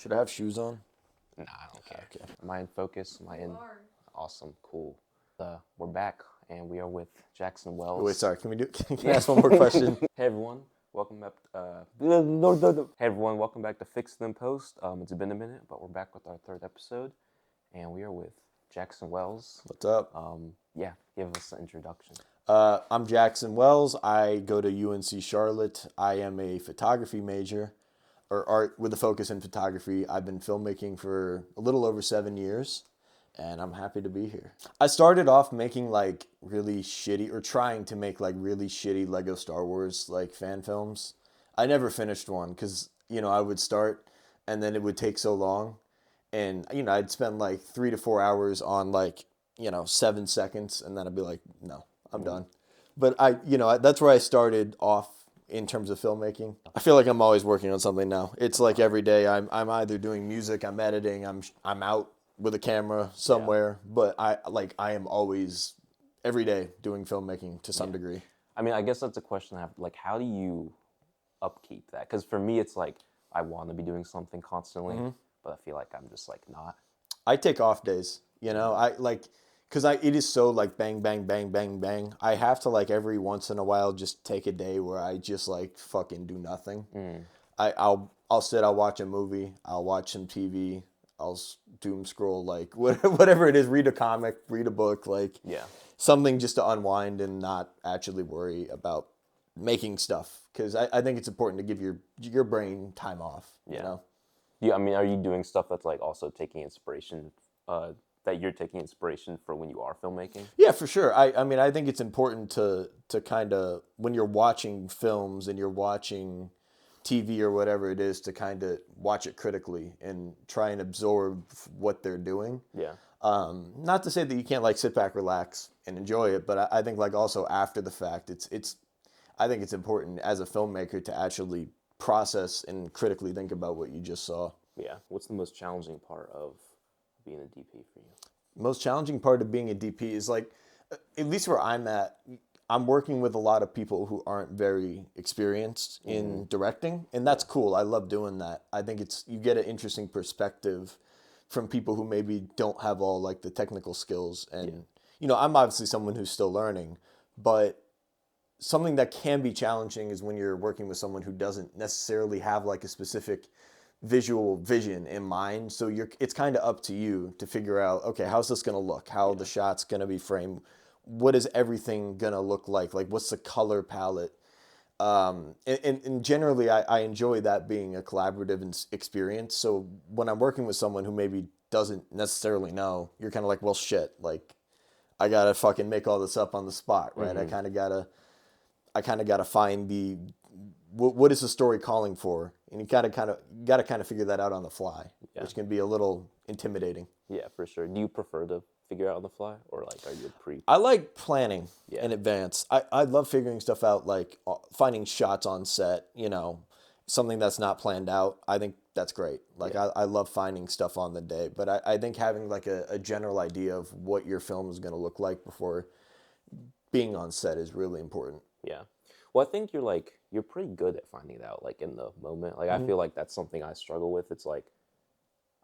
Should I have shoes on? Nah, I don't care. Okay. Am I in focus? Am I in? Awesome, cool. We're back, and we are with Jackson Wells. Wait, sorry. Can I ask one more question? Hey everyone, welcome back. Hey everyone, welcome back to Fix Them Post. It's been a minute, but we're back with our third episode, and we are with Jackson Wells. What's up? Yeah, give us an introduction. I'm Jackson Wells. I go to UNC Charlotte. I am a photography major, or art with a focus in photography. I've been filmmaking for a little over 7 years, and I'm happy to be here. I started off making like really shitty, or trying to make like really shitty Lego Star Wars like fan films. I never finished one because, I would start and then it would take so long. And, I'd spend like 3 to 4 hours on like, 7 seconds, and then I'd be like, no, I'm done. But that's where I started off in terms of filmmaking. I feel like I'm always working on something now. It's like every day I'm either doing music, I'm editing, I'm out with a camera somewhere, but I am always every day doing filmmaking to some degree. I mean, I guess that's a question I have. Like, how do you upkeep that? Because for me, it's like I want to be doing something constantly, but I feel like I'm just like not. I take off days, I like, because it is so like bang, bang, bang, bang, bang. I have to like every once in a while just take a day where I just like fucking do nothing. I'll sit, I'll watch a movie, I'll watch some TV, I'll doom scroll, like whatever it is, read a comic, read a book, like something just to unwind and not actually worry about making stuff. Because I think it's important to give your brain time off, Yeah, I mean, are you doing stuff that's like also taking inspiration, that you're taking inspiration for when you are filmmaking? Yeah, for sure. I mean, I think it's important to kind of, when you're watching films and you're watching TV or whatever it is, to kind of watch it critically and try and absorb what they're doing. Yeah. Not to say that you can't like sit back, relax, and enjoy it, but I think like also after the fact, I think it's important as a filmmaker to actually process and critically think about what you just saw. Yeah. What's the most challenging part of being a DP for you? Most challenging part of being a DP is like, at least where I'm at, I'm working with a lot of people who aren't very experienced in directing, and that's cool. I love doing that. I think you get an interesting perspective from people who maybe don't have all like the technical skills. And, I'm obviously someone who's still learning, but something that can be challenging is when you're working with someone who doesn't necessarily have like a specific visual vision in mind. So it's kind of up to you to figure out, okay, how's this going to look? How the shot's going to be framed? What is everything going to look like? Like, what's the color palette? And generally, I enjoy that being a collaborative experience. So when I'm working with someone who maybe doesn't necessarily know, you're kind of like, well, shit, like, I got to fucking make all this up on the spot, right? I kind of got to find what is the story calling for? And you got to kind of figure that out on the fly, which can be a little intimidating. Yeah, for sure. Do you prefer to figure out on the fly, or like are you I like planning in advance. I love figuring stuff out, like finding shots on set, something that's not planned out. I think that's great. Like I love finding stuff on the day, but I think having like a general idea of what your film is going to look like before being on set is really important. Yeah. Well, I think you're pretty good at finding it out, like in the moment. Like I feel like that's something I struggle with. It's like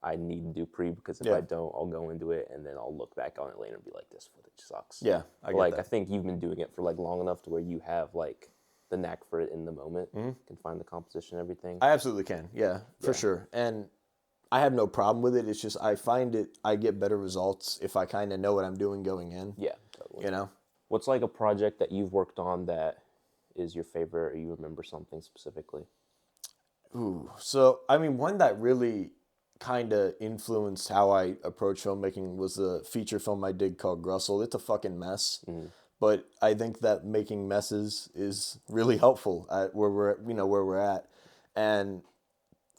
I need to do pre, because if I don't, I'll go into it and then I'll look back on it later and be like, this footage sucks. Yeah, I get that. I think you've been doing it for like long enough to where you have like the knack for it in the moment. Can find the composition, everything. I absolutely can. Yeah, for sure. And I have no problem with it. It's just I find I get better results if I kind of know what I'm doing going in. Yeah, totally. What's like a project that you've worked on that is your favorite, or you remember something specifically? Ooh, so I mean, one that really kind of influenced how I approach filmmaking was the feature film I did called Grussel. It's a fucking mess, but I think that making messes is really helpful at where we're at, and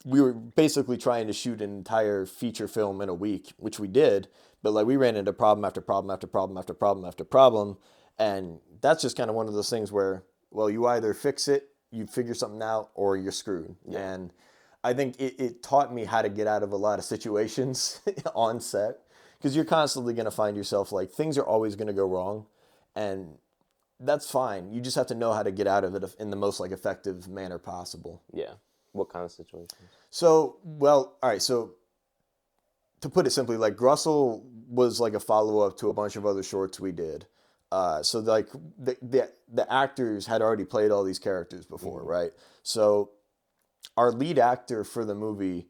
we were basically trying to shoot an entire feature film in a week, which we did, but like we ran into problem after problem after problem after problem after problem, and that's just kind of one of those things where, well, you either fix it, you figure something out, or you're screwed. And I think it taught me how to get out of a lot of situations on set, because you're constantly going to find yourself like things are always going to go wrong, and that's fine. You just have to know how to get out of it in the most like effective manner possible. Yeah. What kind of situations? So, well, all right. So to put it simply, like Grussel was like a follow up to a bunch of other shorts we did. So like the actors had already played all these characters before, right? So our lead actor for the movie,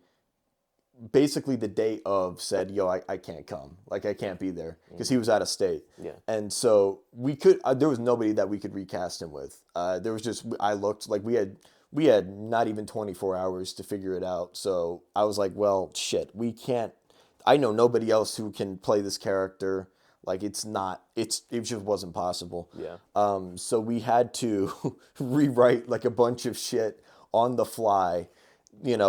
basically the day of, said, "Yo, I can't come. Like I can't be there," because he was out of state. Yeah. And so we could. There was nobody that we could recast him with. There was just, I looked like we had not even 24 hours to figure it out. So I was like, well, shit, we can't. I know nobody else who can play this character. Like it just wasn't possible. Yeah. So we had to rewrite like a bunch of shit on the fly,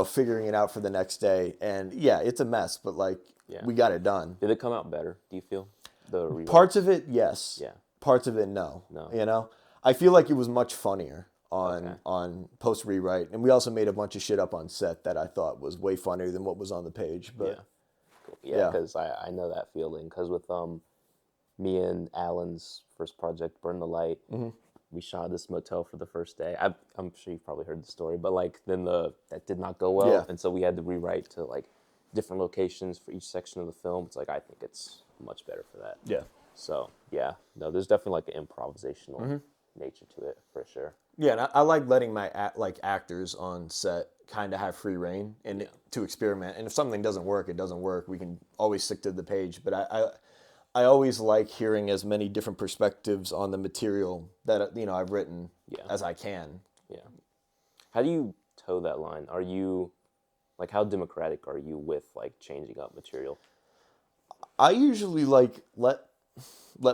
figuring it out for the next day. And yeah, it's a mess, but like we got it done. Did it come out better, do you feel? The rewrite? Parts of it, yes. Yeah. Parts of it, no. No. I feel like it was much funnier on post rewrite, and we also made a bunch of shit up on set that I thought was way funnier than what was on the page. But yeah, because I know that feeling. Because with me and Alan's first project, Burn the Light, we shot this motel for the first day. I'm sure you've probably heard the story, but like then that did not go well, and so we had to rewrite to like different locations for each section of the film. It's like I think it's much better for that. Yeah. So yeah, no, there's definitely like an improvisational nature to it for sure. Yeah, and I like letting my actors on set kind of have free reign and to experiment. And if something doesn't work, it doesn't work. We can always stick to the page. But I always like hearing as many different perspectives on the material that I've written as I can. Yeah. How do you toe that line? Are you like, how democratic are you with like changing up material? I usually like let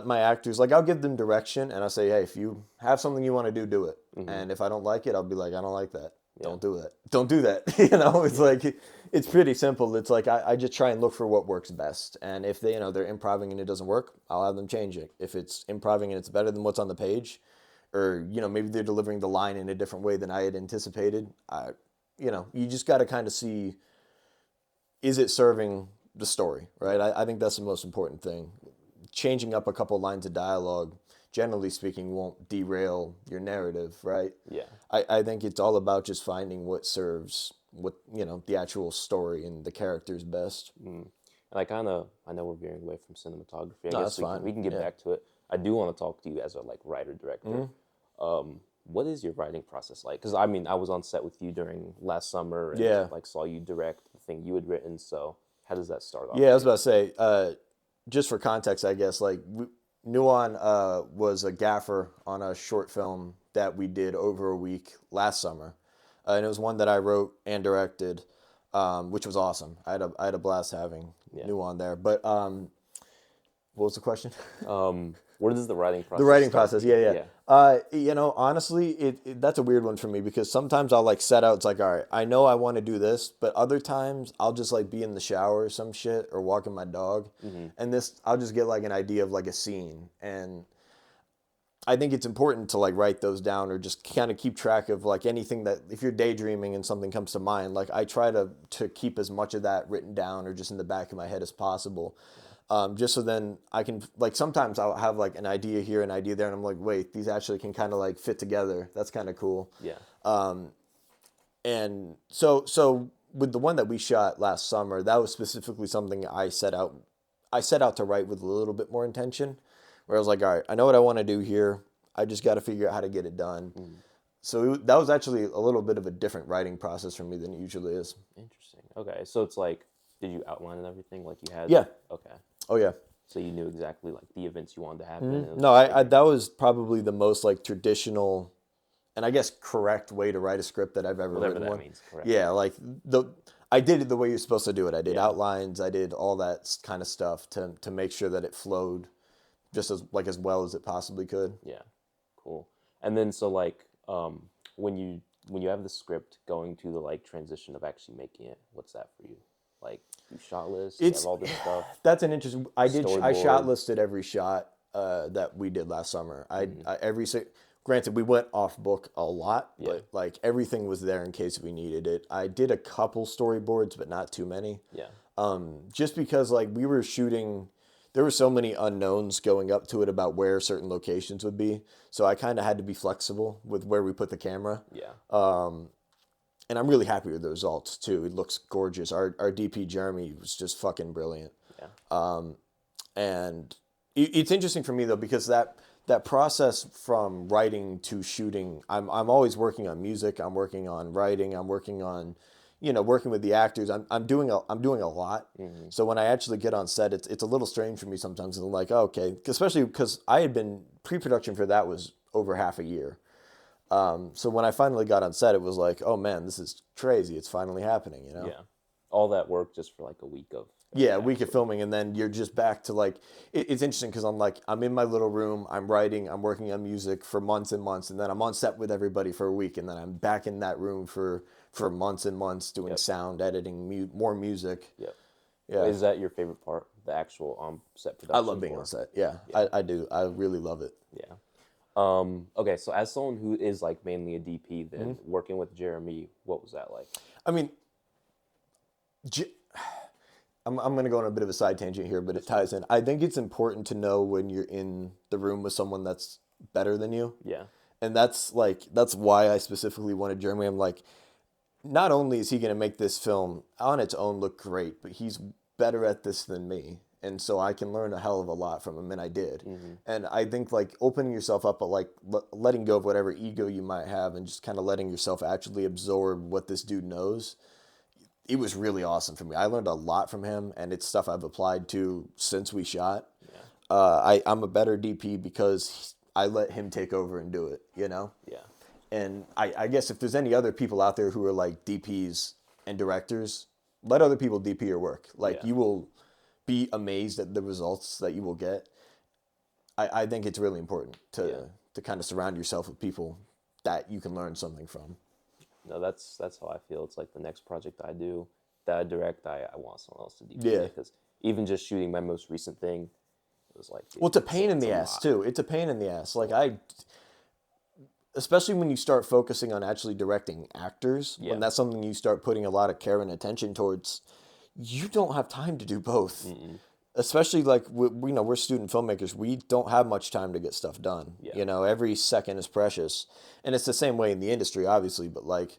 my actors, like I'll give them direction and I say, hey, if you have something you want to do it. And if I don't like it, I'll be like, I don't like that. Don't do it. Don't do that. It's like, it's pretty simple. It's like, I just try and look for what works best. And if they, they're improving and it doesn't work, I'll have them change it. If it's improving and it's better than what's on the page, or, maybe they're delivering the line in a different way than I had anticipated, you just got to kind of see, is it serving the story, right? I think that's the most important thing. Changing up a couple lines of dialogue, generally speaking, won't derail your narrative, right? Yeah. I think it's all about just finding what serves the actual story and the characters best. And I know we're veering away from cinematography. I guess that's fine. We can get back to it. I do want to talk to you as a like writer director. What is your writing process like? Because I was on set with you during last summer and like saw you direct the thing you had written. So how does that start off? Yeah, I was about to say, just for context, I guess, like Nuon was a gaffer on a short film that we did over a week last summer. And it was one that I wrote and directed, which was awesome. I had a blast having Nuon there. But what was the question? What is the writing process? The writing process, yeah. Honestly, that's a weird one for me because sometimes I'll like set out, it's like, all right, I know I want to do this, but other times I'll just like be in the shower or some shit or walking my dog, and I'll just get like an idea of like a scene, and I think it's important to like write those down or just kind of keep track of like anything that, if you're daydreaming and something comes to mind, like I try to keep as much of that written down or just in the back of my head as possible. Just so then I can, like, sometimes I'll have like an idea here, an idea there, and I'm like, wait, these actually can kind of like fit together. That's kind of cool. Yeah. And so with the one that we shot last summer, that was specifically something I set out to write with a little bit more intention, where I was like, all right, I know what I want to do here. I just got to figure out how to get it done. So that was actually a little bit of a different writing process for me than it usually is. Interesting. Okay. So it's like, did you outline and everything like you had? Yeah. Okay. Oh yeah. So you knew exactly like the events you wanted to happen. No, I that was probably the most like traditional, and I guess correct way to write a script that I've ever written. Whatever that means, correct. Yeah, like I did it the way you're supposed to do it. I did outlines, I did all that kind of stuff to make sure that it flowed just as well as it possibly could. Yeah, cool. And then so like when you have the script going to the like transition of actually making it, what's that for you? Like you shot list, you have all this stuff. That's an interesting. I shot listed every shot that we did last summer. Granted, we went off book a lot, but like everything was there in case we needed it. I did a couple storyboards, but not too many. Yeah. Just because like we were shooting, there were so many unknowns going up to it about where certain locations would be. So I kind of had to be flexible with where we put the camera. Yeah. and I'm really happy with the results too. It looks gorgeous. Our DP Jeremy was just fucking brilliant. Yeah. And it's interesting for me though, because that process from writing to shooting, I'm always working on music. I'm working on writing. I'm working on, working with the actors. I'm doing a lot. Mm-hmm. So when I actually get on set, it's a little strange for me sometimes. I'm like, oh, okay, especially because I had been pre-production for that was over half a year. So when I finally got on set, it was like, oh man, this is crazy. It's finally happening, Yeah. All that work just for like a week of. Yeah, a week of filming, and then you're just back to like, it's interesting because I'm in my little room, I'm writing, I'm working on music for months and months, and then I'm on set with everybody for a week, and then I'm back in that room for months and months doing sound editing, more music. Yep. Yeah. Is that your favorite part, the actual set production? I love being on set. Yeah, I do. I really love it. Yeah. Okay, so as someone who is like mainly a DP, then working with Jeremy, what was that like? I mean, I'm going to go on a bit of a side tangent here, but it ties in. I think it's important to know when you're in the room with someone that's better than you. Yeah. And that's why I specifically wanted Jeremy. I'm like, not only is he going to make this film on its own look great, but he's better at this than me. And so I can learn a hell of a lot from him, and I did. Mm-hmm. And I think like opening yourself up, but like letting go of whatever ego you might have and just kind of letting yourself actually absorb what this dude knows, it was really awesome for me. I learned a lot from him, and it's stuff I've applied to since we shot. Yeah. I'm a better DP because I let him take over and do it, Yeah. And I guess if there's any other people out there who are like DPs and directors, let other people DP your work. Like you will be amazed at the results that you will get. I think it's really important to kind of surround yourself with people that you can learn something from. No, that's how I feel. It's like the next project I do, that I direct, I want someone else to DP it. Because even just shooting my most recent thing, it was like... Dude, well, it's a pain in the ass, too. It's a pain in the ass. Like, especially when you start focusing on actually directing actors, when that's something you start putting a lot of care and attention towards, you don't have time to do both. Mm-mm. Especially like we're student filmmakers. We don't have much time to get stuff done. Yeah. Every second is precious, and it's the same way in the industry, obviously. But like,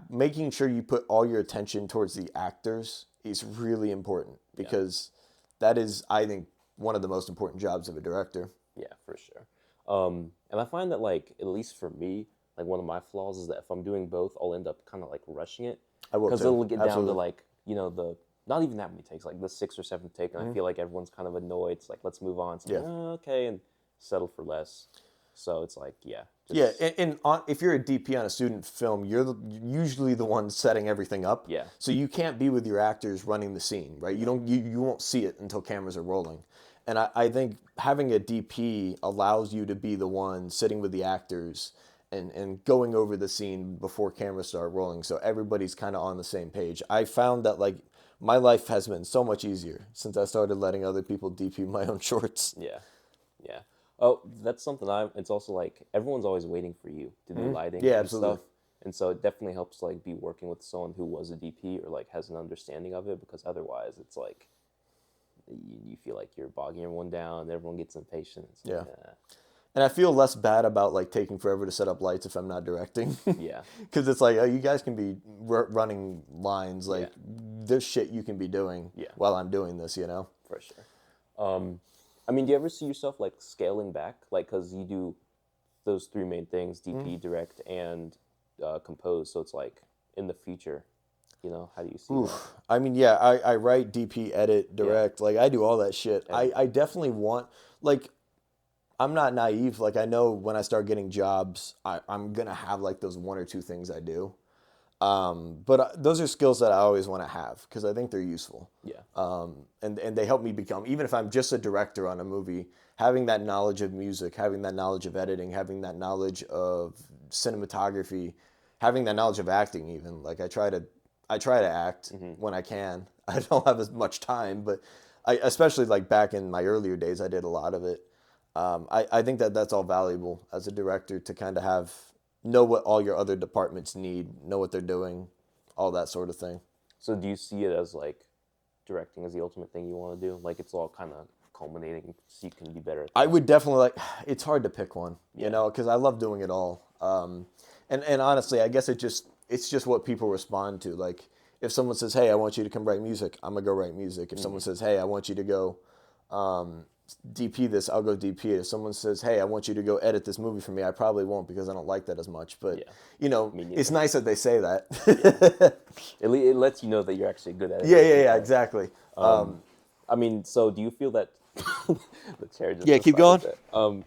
making sure you put all your attention towards the actors is really important because that is, I think, one of the most important jobs of a director. Yeah, for sure. And I find that like, at least for me, like one of my flaws is that if I'm doing both, I'll end up kind of like rushing it. I will because it'll get down to like the. Not even that many takes, like the 6th or 7th take, and I feel like everyone's kind of annoyed. It's like, let's move on. It's like, okay, and settle for less. So it's like, and if you're a DP on a student film, you're usually the one setting everything up. Yeah. So you can't be with your actors running the scene, right? You won't see it until cameras are rolling. And I think having a DP allows you to be the one sitting with the actors and going over the scene before cameras start rolling. So everybody's kind of on the same page. I found that like, my life has been so much easier since I started letting other people DP my own shorts. Yeah. Oh, that's something it's also like, everyone's always waiting for you to do lighting and absolutely. Stuff. And so it definitely helps like be working with someone who was a DP or like has an understanding of it, because otherwise it's like, you feel like you're bogging everyone down and everyone gets impatient. It's like, And I feel less bad about like taking forever to set up lights if I'm not directing. Yeah. Because it's like, oh, you guys can be running lines. Like, there's shit you can be doing while I'm doing this, For sure. I mean, do you ever see yourself like scaling back? Like, because you do those 3 main things, DP, direct, and compose. So it's like, in the future, how do you see that? I mean, I write, DP, edit, direct. Like, I do all that shit. I definitely want, like... I'm not naive. Like, I know when I start getting jobs, I'm going to have, like, those 1 or 2 things I do. But those are skills that I always want to have because I think they're useful. Yeah. And they help me become, even if I'm just a director on a movie, having that knowledge of music, having that knowledge of editing, having that knowledge of cinematography, having that knowledge of acting even. Like, I try to act when I can. I don't have as much time, but especially, like, back in my earlier days, I did a lot of it. I think that's all valuable as a director to kind of know what all your other departments need, know what they're doing, all that sort of thing. So do you see it as like directing as the ultimate thing you want to do? Like it's all kind of culminating so you can be better at that? I would definitely it's hard to pick one, because I love doing it all. And honestly, I guess it's just what people respond to. Like if someone says, "Hey, I want you to come write music," I'm gonna go write music. If someone says, "Hey, I want you to go DP this," I'll go DP it. If someone says, "Hey, I want you to go edit this movie for me," I probably won't because I don't like that as much. But Yeah. it's nice that they say that. It lets you know that you're actually good at it. Yeah, exactly. I mean, so do you feel that the chair just Yeah, keep going. decided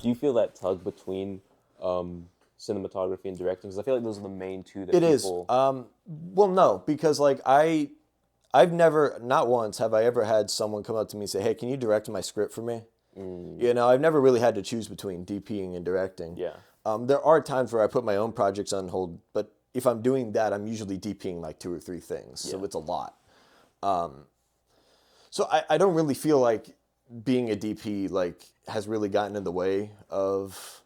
do you feel that tug between cinematography and directing? Because I feel like those are the main two that It is. people. Well, no, because like I've never, not once have I ever had someone come up to me and say, "Hey, can you direct my script for me?" I've never really had to choose between DPing and directing. Yeah. There are times where I put my own projects on hold, but if I'm doing that, I'm usually DPing like 2 or 3 things, so it's a lot. So I don't really feel like being a DP like has really gotten in the way of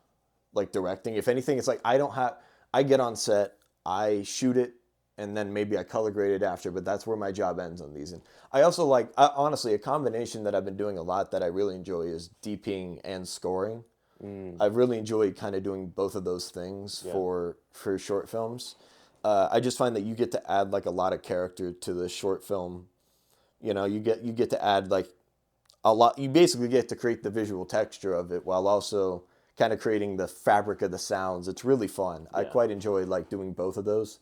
like directing. If anything, it's like I get on set, I shoot it, and then maybe I color grade it after, but that's where my job ends on these. And I also honestly, a combination that I've been doing a lot that I really enjoy is DPing and scoring. I've really enjoyed kind of doing both of those things for short films. I just find that you get to add like a lot of character to the short film. You get to add like a lot. You basically get to create the visual texture of it while also kind of creating the fabric of the sounds. It's really fun. I quite enjoy like doing both of those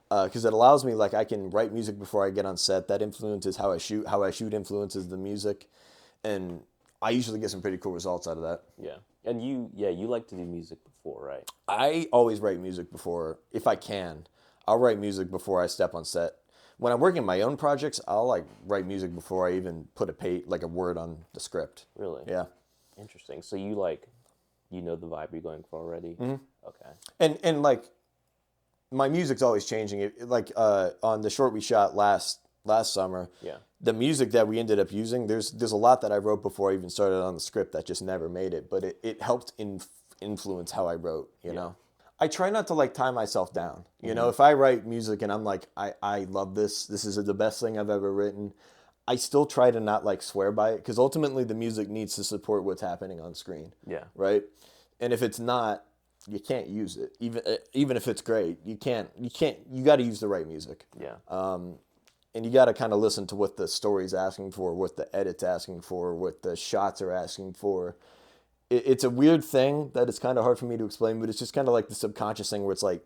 because it allows me like I can write music before I get on set. That influences how I shoot. How I shoot influences the music, and I usually get some pretty cool results out of that. Yeah. And you like to do music before, right? I always write music before, if I can. I'll write music before I step on set. When I'm working my own projects, I'll like write music before I even put a word on the script. Really? Yeah. Interesting. So you know the vibe you're going for already? Mm-hmm. Okay. And like my music's always changing. Like on the short we shot last summer. Yeah. The music that we ended up using, there's a lot that I wrote before I even started on the script that just never made it, but it helped influence how I wrote, you know. I try not to like tie myself down. If I write music and I'm like, I love this is the best thing I've ever written, I still try to not like swear by it because ultimately the music needs to support what's happening on screen. Yeah. Right? And if it's not, you can't use it. Even if it's great, you got to use the right music. Yeah. And you got to kind of listen to what the story's asking for, what the edit's asking for, what the shots are asking for. It's a weird thing that it's kind of hard for me to explain, but it's just kind of like the subconscious thing where it's like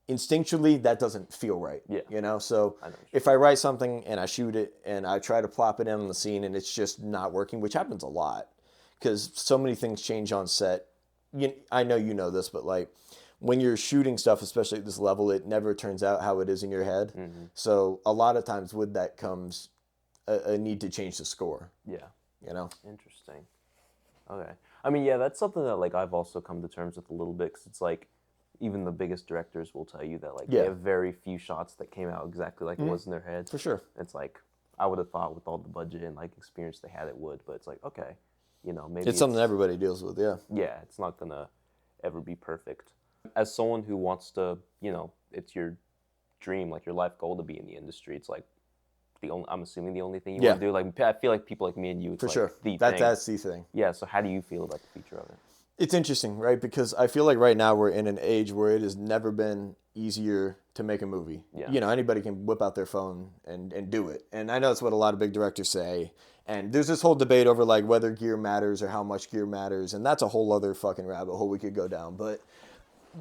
instinctually that doesn't feel right. Yeah. So if I write something and I shoot it and I try to plop it in on the scene and it's just not working, which happens a lot because so many things change on set. I know you know this, but like when you're shooting stuff, especially at this level, it never turns out how it is in your head. Mm-hmm. So a lot of times with that comes a need to change the score. Yeah. Interesting. Okay. I mean, yeah, that's something that like I've also come to terms with a little bit because it's like even the biggest directors will tell you that like they have very few shots that came out exactly like it was in their heads. For sure. It's like I would have thought with all the budget and like experience they had it would, but it's like okay, maybe it's something everybody deals with. Yeah, it's not gonna ever be perfect. As someone who wants to, it's your dream, like your life goal to be in the industry. It's like I'm assuming the only thing you want to do. Like I feel like people like me and you, it's for like sure. The that's the thing. Yeah. So how do you feel about the future of it? It's interesting, right? Because I feel like right now we're in an age where it has never been easier to make a movie. Yeah. Anybody can whip out their phone and do it. And I know that's what a lot of big directors say. And there's this whole debate over like whether gear matters or how much gear matters. And that's a whole other fucking rabbit hole we could go down. But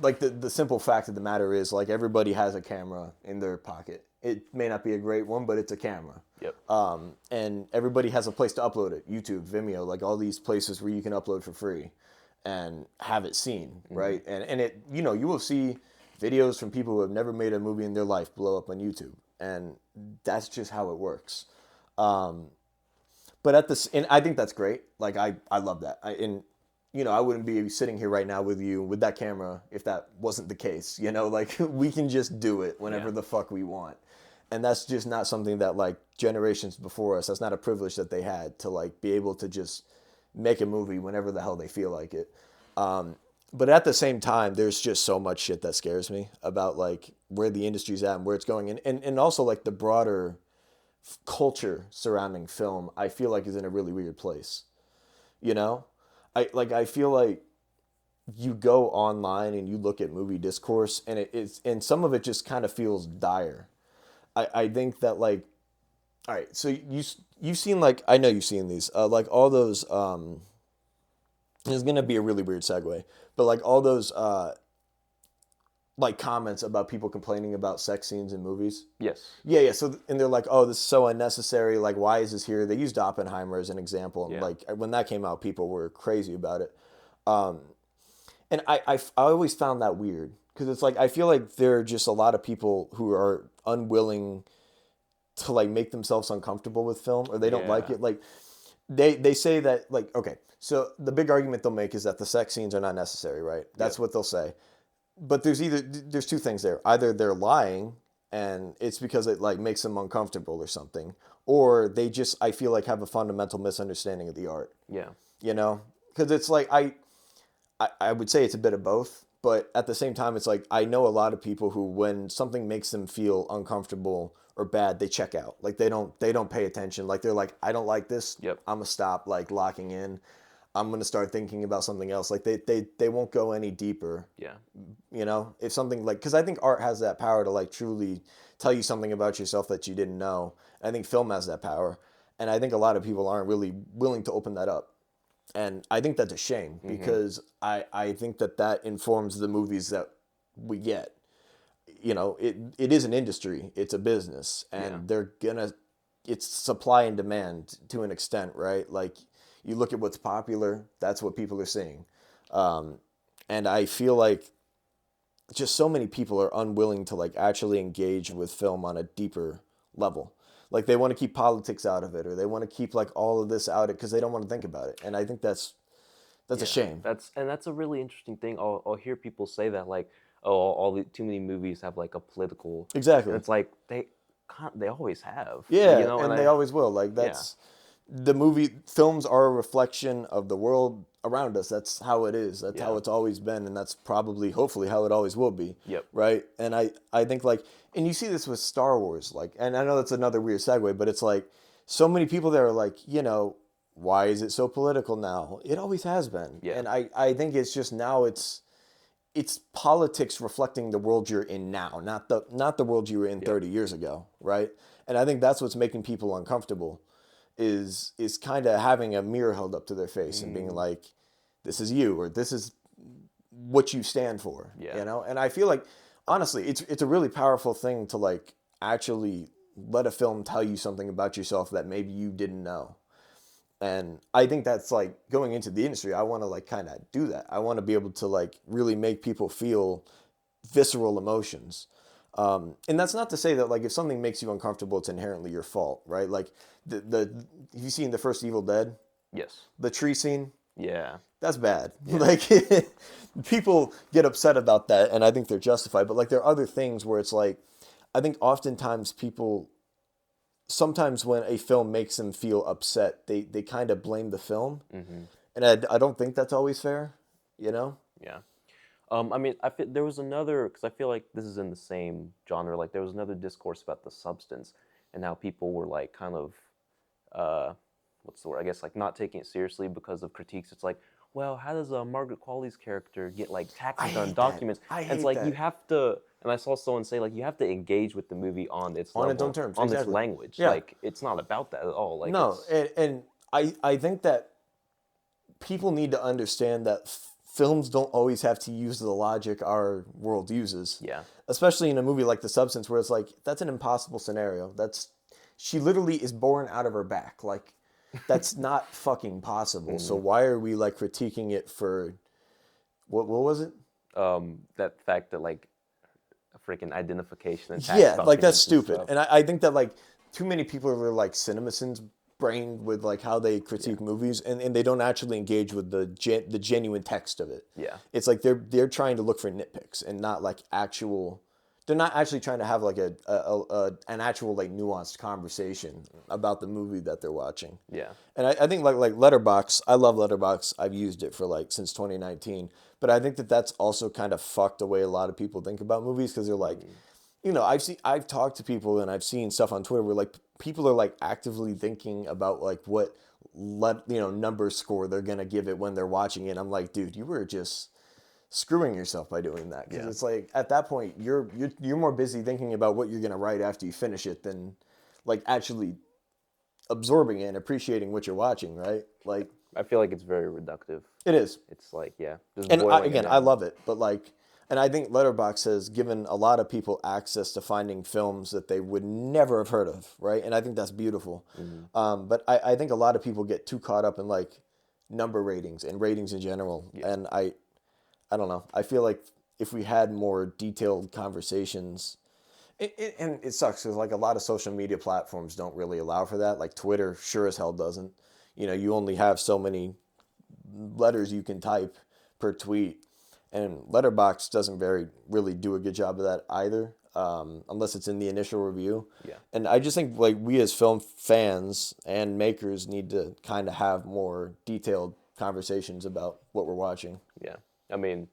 like the simple fact of the matter is like everybody has a camera in their pocket. It may not be a great one, but it's a camera. Yep. And everybody has a place to upload it. YouTube, Vimeo, like all these places where you can upload for free and have it seen, right? And it, you will see videos from people who have never made a movie in their life blow up on YouTube. And that's just how it works. But and I think that's great. Like I love that. I wouldn't be sitting here right now with you with that camera if that wasn't the case. Like we can just do it whenever the fuck we want. And that's just not something that like generations before us, that's not a privilege that they had to like be able to just make a movie whenever the hell they feel like it. But at the same time, there's just so much shit that scares me about like where the industry's at and where it's going. And also like the broader culture surrounding film, I feel like is in a really weird place. I feel like you go online and you look at movie discourse, and and some of it just kind of feels dire. I think that like, all right, so you've seen, like, I know you've seen these, like all those. This is gonna be a really weird segue, but like all those like comments about people complaining about sex scenes in movies. Yes. Yeah, yeah. So and they're like, "Oh, this is so unnecessary. Like, why is this here?" They used Oppenheimer as an example, and Yeah. like when that came out, people were crazy about it. And I always found that weird because it's like I feel like there are just a lot of people who are unwilling to like make themselves uncomfortable with film, or they don't like Yeah. it. Like they say that, like, okay, so the big argument they'll make is that the sex scenes are not necessary, right? That's Yep. what they'll say. But there's two things there. Either they're lying and it's because it like makes them uncomfortable or something, or they just, I feel like, have a fundamental misunderstanding of the art. Yeah. You know, because it's like I would say it's a bit of both, but at the same time, it's like I know a lot of people who, when something makes them feel uncomfortable or bad, they check out. Like they don't pay attention. Like they're like, I don't like this. Yep. I'm gonna stop like locking in. I'm gonna start thinking about something else. Like they won't go any deeper. Yeah. You know, if something like, because I think art has that power to like truly tell you something about yourself that you didn't know. I think film has that power, and I think a lot of people aren't really willing to open that up. And I think that's a shame because I think that informs the movies that we get. You know, it is an industry, it's a business, and Yeah. it's supply and demand to an extent, right? Like you look at what's popular, that's what people are seeing. And I feel like just so many people are unwilling to like actually engage with film on a deeper level. Like they want to keep politics out of it, or they want to keep like all of this out of it because they don't want to think about it. And I think that's a Yeah. shame. That's a really interesting thing. I'll hear people say that, like, oh, all the too many movies have like a political, and Exactly. it's like they always have, Yeah, and and they always will. Like yeah. that's the movie films are a reflection of the world around us. That's how it is. That's how Yeah. it's always been, and that's probably, hopefully, how it always will be. Yep. Right? And I think like, and you see this with Star Wars, like, and I know that's another weird segue, but it's like so many people that are like, why is it so political now? It always has been. Yeah. And I think it's just now it's politics reflecting the world you're in now, not the world you were in 30 years ago, right? And I think that's what's making people uncomfortable is kind of having a mirror held up to their face and being like, this is you, or this is what you stand for. Yeah. And I feel like, honestly, it's a really powerful thing to like actually let a film tell you something about yourself that maybe you didn't know. And I think that's like, going into the industry, I want to like kind of do that. I want to be able to like really make people feel visceral emotions. And that's not to say that like if something makes you uncomfortable, it's inherently your fault, right? Like the have you seen the first Evil Dead? Yes. The tree scene? Yeah. That's bad. Like people get upset about that, and I think they're justified. But like there are other things where it's like, I think oftentimes people, sometimes when a film makes them feel upset, they kind of blame the film, and I don't think that's always fair. You know? Yeah. I mean, there was another, because I feel like this is in the same genre. Like there was another discourse about The Substance and how people were like kind of, what's the word? I guess like not taking it seriously because of critiques. It's like, well, how does Margaret Qualley's character get like taxes on hate documents? that. I And it's hate like that. you have to. And I saw someone say like you have to engage with the movie on its On level, its own terms, on its exactly. language. Yeah. Like it's not about that at all. Like No, it's, and I think that people need to understand that films don't always have to use the logic our world uses. yeah, Especially in a movie like The Substance, where it's like, that's an impossible scenario. She literally is born out of her back. Like, that's not fucking possible. So why are we like critiquing it for what was it? that fact that like a freaking identification and tax Yeah, like that's documents and stupid. stuff. And I think that like too many people are like CinemaSins brained with like how they critique movies, and they don't actually engage with the genuine text of it. Yeah. It's like they're trying to look for nitpicks and not like actual. They're not actually trying to have like an actual like nuanced conversation about the movie that they're watching. Yeah. And I think like Letterboxd, I love Letterboxd. I've used it for like since 2019. But I think that that's also kind of fucked the way a lot of people think about movies, because they're like, I've talked to people and I've seen stuff on Twitter where like people are like actively thinking about like what number score they're gonna give it when they're watching it. I'm like, dude, you were just screwing yourself by doing that, because Yeah. it's like at that point you're more busy thinking about what you're gonna write after you finish it than like actually absorbing it and appreciating what you're watching, right? Like I feel like it's very reductive. it is. It's like, yeah, just And boiling it again, I down. love it, but like, and I think Letterboxd has given a lot of people access to finding films that they would never have heard of, right? And I think that's beautiful. But I think a lot of people get too caught up in like number ratings and ratings in general, Yeah. and I don't know. I feel like if we had more detailed conversations, and it sucks because like a lot of social media platforms don't really allow for that. Like Twitter sure as hell doesn't. You know, you only have so many letters you can type per tweet, and Letterboxd doesn't really do a good job of that either, unless it's in the initial review. Yeah. And I just think like we as film fans and makers need to kind of have more detailed conversations about what we're watching. Yeah. I mean,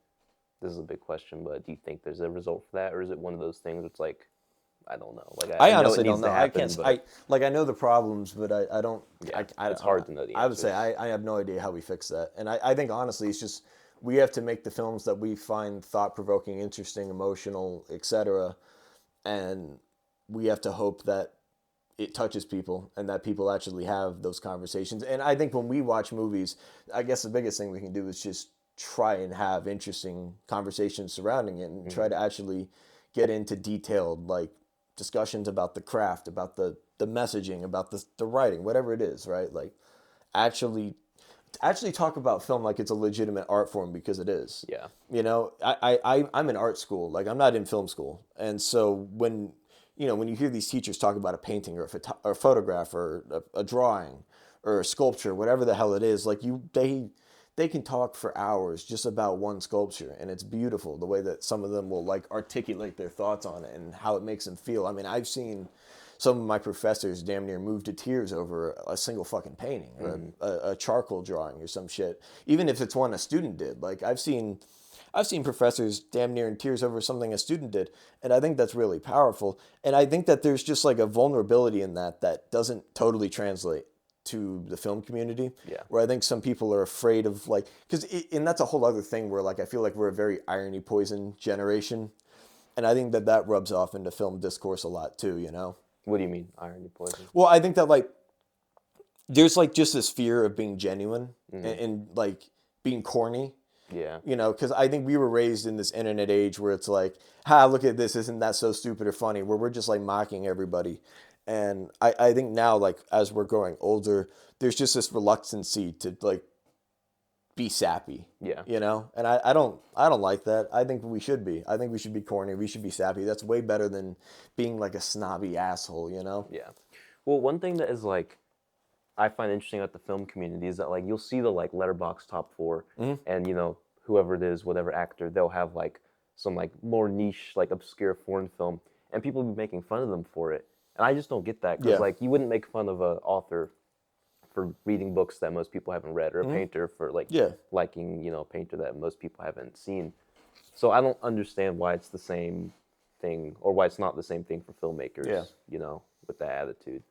this is a big question, but do you think there's a result for that, or is it one of those things that's like, I don't know. Like I I know honestly it needs don't know. to happen, I can't. but I know the problems, but I don't. yeah, I it's hard to know the I would say answers. I have no idea how we fix that. And I think honestly, it's just we have to make the films that we find thought provoking, interesting, emotional, etc. And we have to hope that it touches people and that people actually have those conversations. And I think when we watch movies, I guess the biggest thing we can do is just try and have interesting conversations surrounding it and try to actually get into detailed like discussions about the craft, about the messaging, about the writing, whatever it is, right? Like actually talk about film like it's a legitimate art form, because it is. Yeah. You know, I'm in art school, like I'm not in film school. And so when, you know, when you hear these teachers talk about a painting or or a photograph or a drawing or a sculpture, whatever the hell it is, like they can talk for hours just about one sculpture, and it's beautiful the way that some of them will like articulate their thoughts on it and how it makes them feel. I mean, I've seen some of my professors damn near move to tears over a single fucking painting or a charcoal drawing or some shit, even if it's one a student did. Like I've seen professors damn near in tears over something a student did, and I think that's really powerful. And I think that there's just like a vulnerability in that doesn't totally translate to the film community. Yeah. Where I think some people are afraid of like, and that's a whole other thing where like I feel like we're a very irony poison generation, and I think that rubs off into film discourse a lot too. You know. What do you mean, irony poison? Well, I think that like there's like just this fear of being genuine and like being corny. Yeah. You know, because I think we were raised in this internet age where it's like, ha, look at this, isn't that so stupid or funny? Where we're just like mocking everybody. And I think now, like, as we're growing older, there's just this reluctancy to like be sappy. Yeah. You know? And I don't like that. I think we should be. I think we should be corny. We should be sappy. That's way better than being like a snobby asshole, you know? Yeah. Well, one thing that is like I find interesting about the film community is that like you'll see the like Letterboxd top 4, and you know whoever it is, whatever actor, they'll have like some like more niche, like obscure foreign film, and people be making fun of them for it, and I just don't get that because like you wouldn't make fun of an author for reading books that most people haven't read, or a painter for like liking a painter that most people haven't seen. So I don't understand why it's the same thing, or why it's not the same thing for filmmakers. Yeah. You know, with that attitude.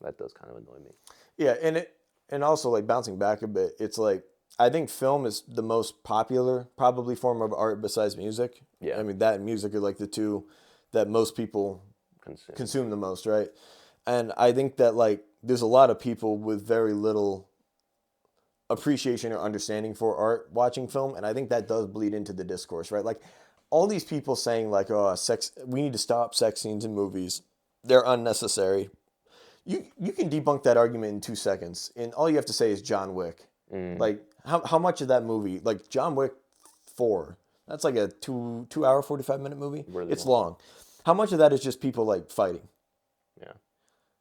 That does kind of annoy me. Yeah, and also like bouncing back a bit, it's like I think film is the most popular probably form of art besides music. Yeah. I mean that and music are like the two that most people consume the most, right? And I think that like there's a lot of people with very little appreciation or understanding for art watching film, and I think that does bleed into the discourse, right? Like all these people saying like, oh, we need to stop sex scenes in movies. They're unnecessary. You can debunk that argument in 2 seconds, and all you have to say is John Wick. Like how much of that movie, like John Wick 4, that's like a 2 hour 45-minute movie. Really it's long. How much of that is just people like fighting? Yeah.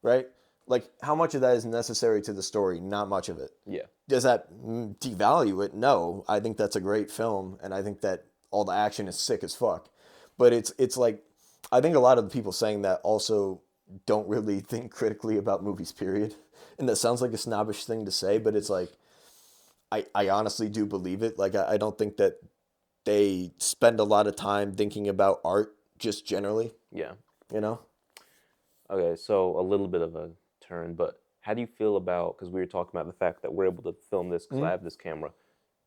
Right? Like how much of that is necessary to the story? Not much of it. Yeah. Does that devalue it? No. I think that's a great film, and I think that all the action is sick as fuck. But it's like I think a lot of the people saying that also don't really think critically about movies, period. And that sounds like a snobbish thing to say, but it's like, I honestly do believe it. Like, I don't think that they spend a lot of time thinking about art just generally, Yeah. you know? Okay, so a little bit of a turn, but how do you feel about, because we were talking about the fact that we're able to film this because I have this camera,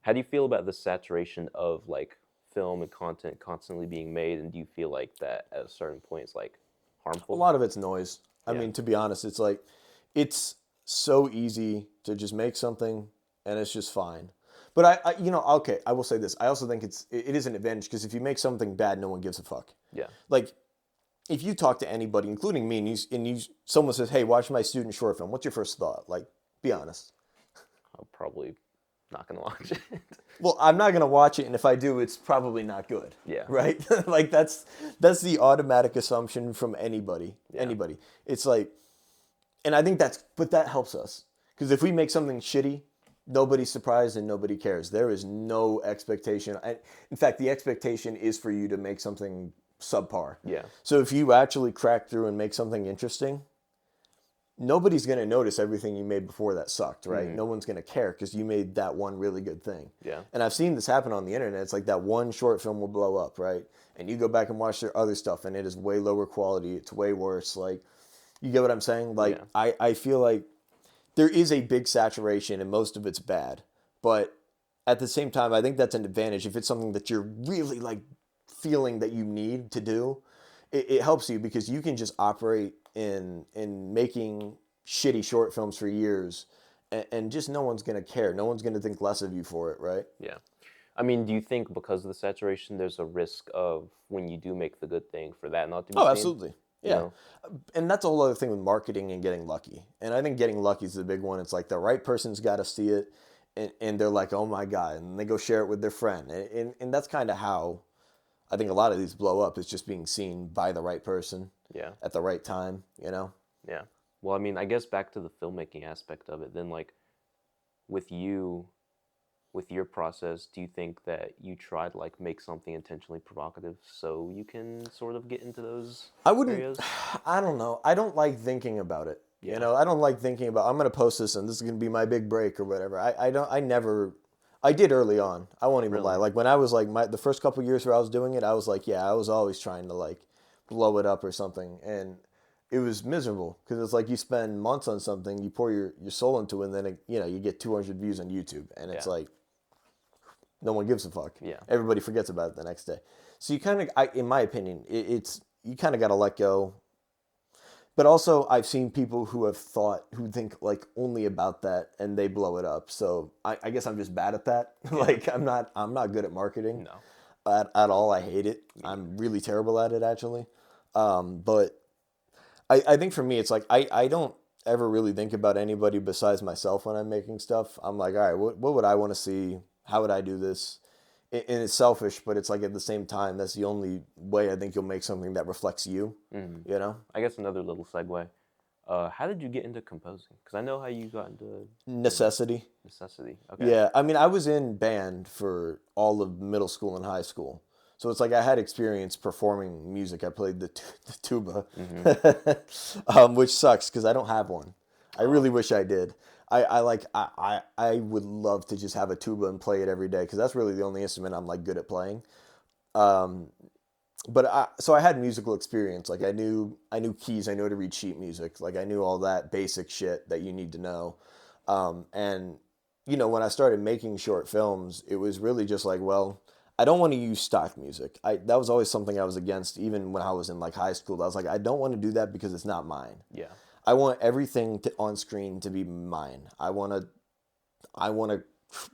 How do you feel about the saturation of like film and content constantly being made, and do you feel like that at a certain point is like A harmful? lot of it's noise. I Yeah. mean, to be honest, it's like it's so easy to just make something and it's just fine. But okay, I will say this. I also think it is an advantage because if you make something bad, no one gives a fuck. Yeah. Like if you talk to anybody, including me, and someone says, "Hey, watch my student short film," what's your first thought? Like, be honest. I'm probably not gonna watch it. Well, I'm not gonna watch it, and if I do, it's probably not good. Yeah. Right? Like that's the automatic assumption from anybody. Yeah. Anybody. It's like, and I think but that helps us because if we make something shitty, nobody's surprised and nobody cares. There is no expectation. In fact, the expectation is for you to make something subpar. Yeah. So if you actually crack through and make something interesting, nobody's going to notice everything you made before that sucked, right? No one's going to care because you made that one really good thing. Yeah. And I've seen this happen on the internet. It's like that one short film will blow up, right? And you go back and watch their other stuff and it is way lower quality. It's way worse. Like, you get what I'm saying? Like, Yeah. I feel like there is a big saturation and most of it's bad. But at the same time, I think that's an advantage. If it's something that you're really like feeling that you need to do, it helps you because you can just operate in making shitty short films for years and just no one's going to care. No one's going to think less of you for it, right? Yeah. I mean, do you think because of the saturation, there's a risk of when you do make the good thing for that not to be Oh, seen? absolutely. You Yeah. know? And that's a whole other thing with marketing and getting lucky. And I think getting lucky is the big one. It's like the right person's got to see it and they're like, oh my God. And they go share it with their friend. And that's kind of how I think a lot of these blow up is just being seen by the right person Yeah. at the right time, you know? Yeah. Well, I mean, I guess back to the filmmaking aspect of it, then like with you, with your process, do you think that you try to like make something intentionally provocative so you can sort of get into those I wouldn't, areas? I don't know. I don't like thinking about it. Yeah. You know, I don't like thinking about, I'm going to post this and this is going to be my big break or whatever. I did early on. I won't even lie. Really? Like when I was like, the first couple years where I was doing it, I was like, yeah, I was always trying to like blow it up or something. And it was miserable because it's like you spend months on something, you pour your soul into it, and then, you get 200 views on YouTube. And it's Yeah. like, no one gives a fuck. Yeah. Everybody forgets about it the next day. So you kind of, in my opinion, you kind of got to let go. But also, I've seen people who think like only about that and they blow it up. So I guess I'm just bad at that. Like I'm not good at marketing No. at all. I hate it. I'm really terrible at it actually. But I think for me, it's like I don't ever really think about anybody besides myself when I'm making stuff. I'm like, all right, what would I want to see? How would I do this? And it's selfish, but it's like at the same time, that's the only way I think you'll make something that reflects you, you know? I guess another little segue. How did you get into composing? Because I know how you got into Necessity. necessity. Okay. Yeah, I mean, I was in band for all of middle school and high school. So it's like I had experience performing music. I played the tuba, which sucks because I don't have one. I really wish I did. I would love to just have a tuba and play it every day because that's really the only instrument I'm like good at playing. So I had musical experience. Like I knew keys. I knew how to read sheet music. Like I knew all that basic shit that you need to know. And when I started making short films, it was really just like, well, I don't want to use stock music. That was always something I was against, even when I was in like high school. I was like, I don't want to do that because it's not mine. Yeah. I want everything on screen to be mine. I want to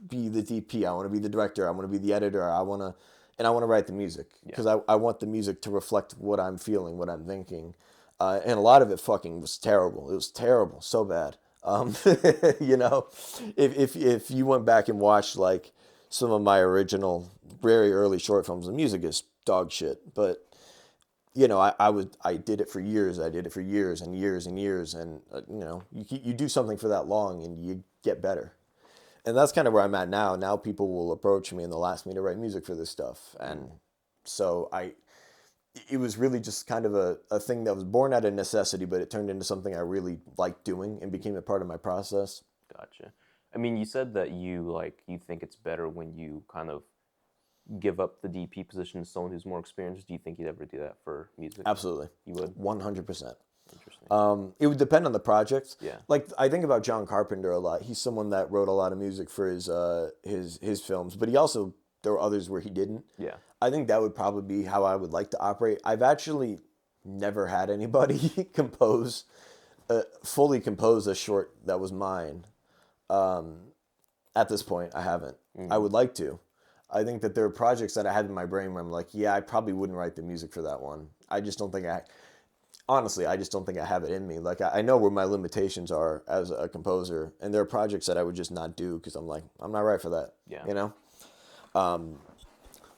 be the DP. I want to be the director. I want to be the editor. I want to write the music because I want the music to reflect what I'm feeling, what I'm thinking. And a lot of it fucking was terrible. It was terrible, so bad. If you went back and watched like some of my original, very early short films, the music is dog shit. But I did it for years. I did it for years and years and years. And you do something for that long and you get better. And that's kind of where I'm at now. Now people will approach me and they'll ask me to write music for this stuff. And so it was really just kind of a thing that was born out of necessity, but it turned into something I really liked doing and became a part of my process. Gotcha. I mean, you said that you think it's better when you kind of give up the DP position to someone who's more experienced. Do you think you'd ever do that for music? Absolutely. You would? 100%. Interesting. It would depend on the project. Yeah. Like I think about John Carpenter a lot. He's someone that wrote a lot of music for his films, but there were others where he didn't. Yeah. I think that would probably be how I would like to operate. I've actually never had anybody fully compose a short that was mine. At this point, I haven't. I would like to. I think that there are projects that I had in my brain where I'm like, yeah, I probably wouldn't write the music for that one. I just don't think honestly, I just don't think I have it in me. Like, I know where my limitations are as a composer, and there are projects that I would just not do because I'm like, I'm not right for that. Yeah. You know?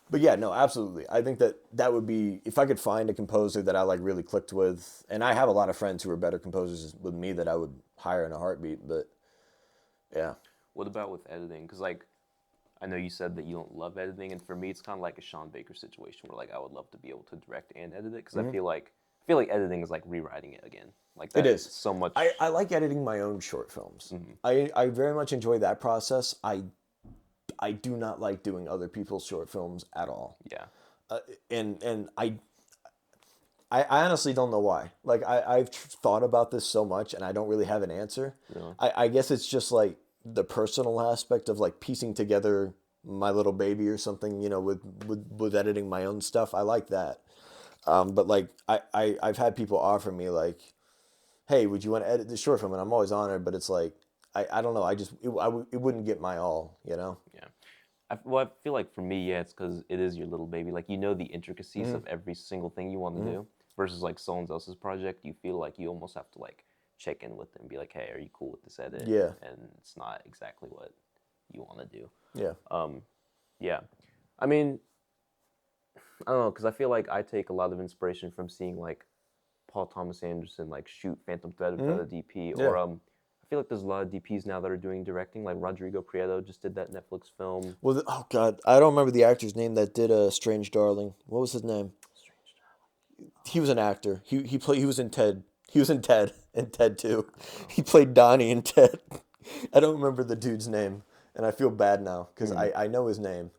But yeah, no, absolutely. I think that would be, if I could find a composer that I like really clicked with, and I have a lot of friends who are better composers with me that I would hire in a heartbeat, but yeah. What about with editing? Because, like, I know you said that you don't love editing, and for me, it's kind of like a Sean Baker situation where, like, I would love to be able to direct and edit it because I feel like editing is like rewriting it again. Like that It is so much. I like editing my own short films. I very much enjoy that process. I do not like doing other people's short films at all. Yeah. And I honestly don't know why. Like I've thought about this so much, and I don't really have an answer. Really? I guess it's just like the personal aspect of like piecing together My Little Baby or something, you know, with editing my own stuff. I like that. But like I've had people offer me like, hey, would you want to edit this short film? And I'm always honored, but it's like, I don't know. It wouldn't get my all, you know? Yeah. I feel like for me, yeah, it's because it is your little baby. Like, you know the intricacies of every single thing you want to do versus like someone else's project. You feel like you almost have to like check in with them, be like, hey, are you cool with this edit? Yeah. And it's not exactly what you want to do. Yeah. Yeah. I mean, I don't know, because I feel like I take a lot of inspiration from seeing like Paul Thomas Anderson like shoot Phantom Thread without a DP, or I feel like there's a lot of DPs now that are doing directing. Like Rodrigo Prieto just did that Netflix film. Well, oh God, I don't remember the actor's name that did Strange Darling. What was his name? Strange He was an actor. He was in Ted. He was in Ted and Ted 2. He played Donnie in Ted. I don't remember the dude's name, and I feel bad now because I know his name.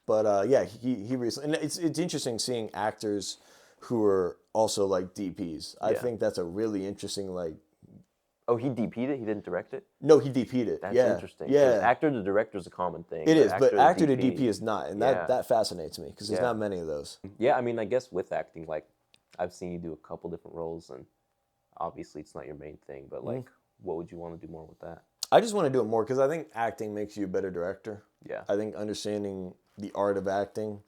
But yeah, he recently, and it's interesting seeing actors who are also like DPs. I think that's a really interesting like. Oh, he DP'd it? He didn't direct it? No, he DP'd it. That's yeah. interesting. Yeah, Actor to director is a common thing. it is, but actor to DP DP is not, and Yeah. that fascinates me because there's not many of those. Yeah, I mean, I guess with acting, like, I've seen you do a couple different roles, and obviously it's not your main thing, but like, what would you want to do more with that? I just want to do it more because I think acting makes you a better director. Yeah. I think understanding the art of acting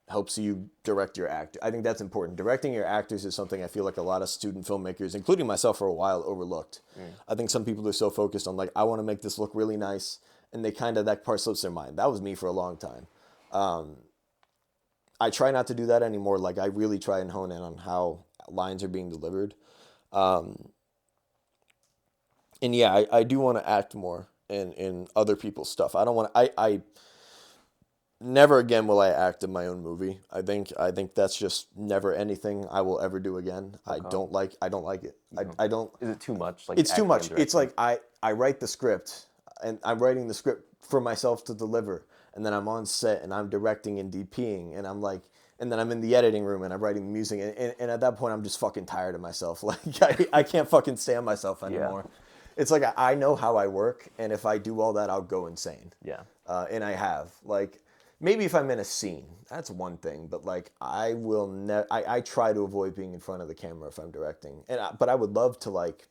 helps you direct your actor. I think that's important. Directing your actors is something I feel like a lot of student filmmakers, including myself for a while, overlooked. I think some people are so focused on like, I want to make this look really nice, and they kind of, that part slips their mind. That was me for a long time. I try not to do that anymore. Like, I really try and hone in on how lines are being delivered. And yeah, I do want to act more in other people's stuff. I don't want to, I never again will I act in my own movie. I think that's just never anything I will ever do again. Okay. I don't like it. I don't. Is it too much? Like, it's too much. It's like I write the script, and I'm writing the script for myself to deliver, and then I'm on set and I'm directing and DPing, and I'm like, and then I'm in the editing room and I'm writing the music, and at that point I'm just fucking tired of myself. Like I can't fucking stand myself anymore. Yeah. It's like I know how I work, and if I do all that, I'll go insane. Yeah. And I have like. Maybe if I'm in a scene, that's one thing. But like, I will never. I try to avoid being in front of the camera if I'm directing. But I would love to like,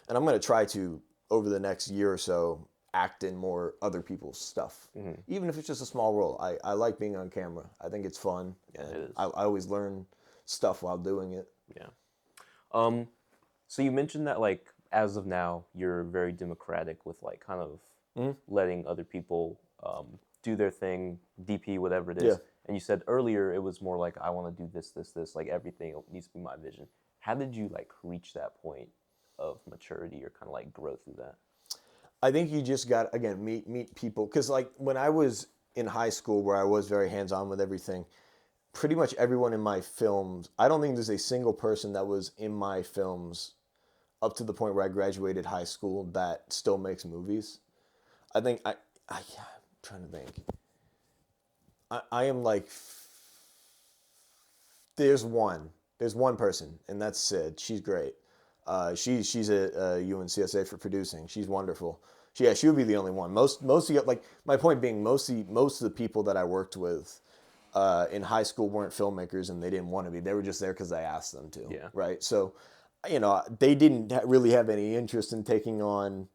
and I'm gonna try to over the next year or so act in more other people's stuff, even if it's just a small role. I like being on camera. I think it's fun. Yeah, it is. I always learn stuff while doing it. Yeah. So you mentioned that like as of now you're very democratic with like kind of letting other people do their thing, DP, whatever it is. Yeah. And you said earlier it was more like, I want to do this, like everything needs to be my vision. How did you like reach that point of maturity or kind of like grow through that? I think you just got, again, meet people. Because like when I was in high school where I was very hands-on with everything, pretty much everyone in my films, I don't think there's a single person that was in my films up to the point where I graduated high school that still makes movies. I think I'm trying to think. I am like, there's one person, and that's Sid. She's great. She's at UNCSA for producing. She's wonderful. She would be the only one. Most of the, like, my point being, most of the people that I worked with in high school weren't filmmakers, and they didn't want to be. They were just there because I asked them to. Yeah. Right. So, they didn't really have any interest in taking on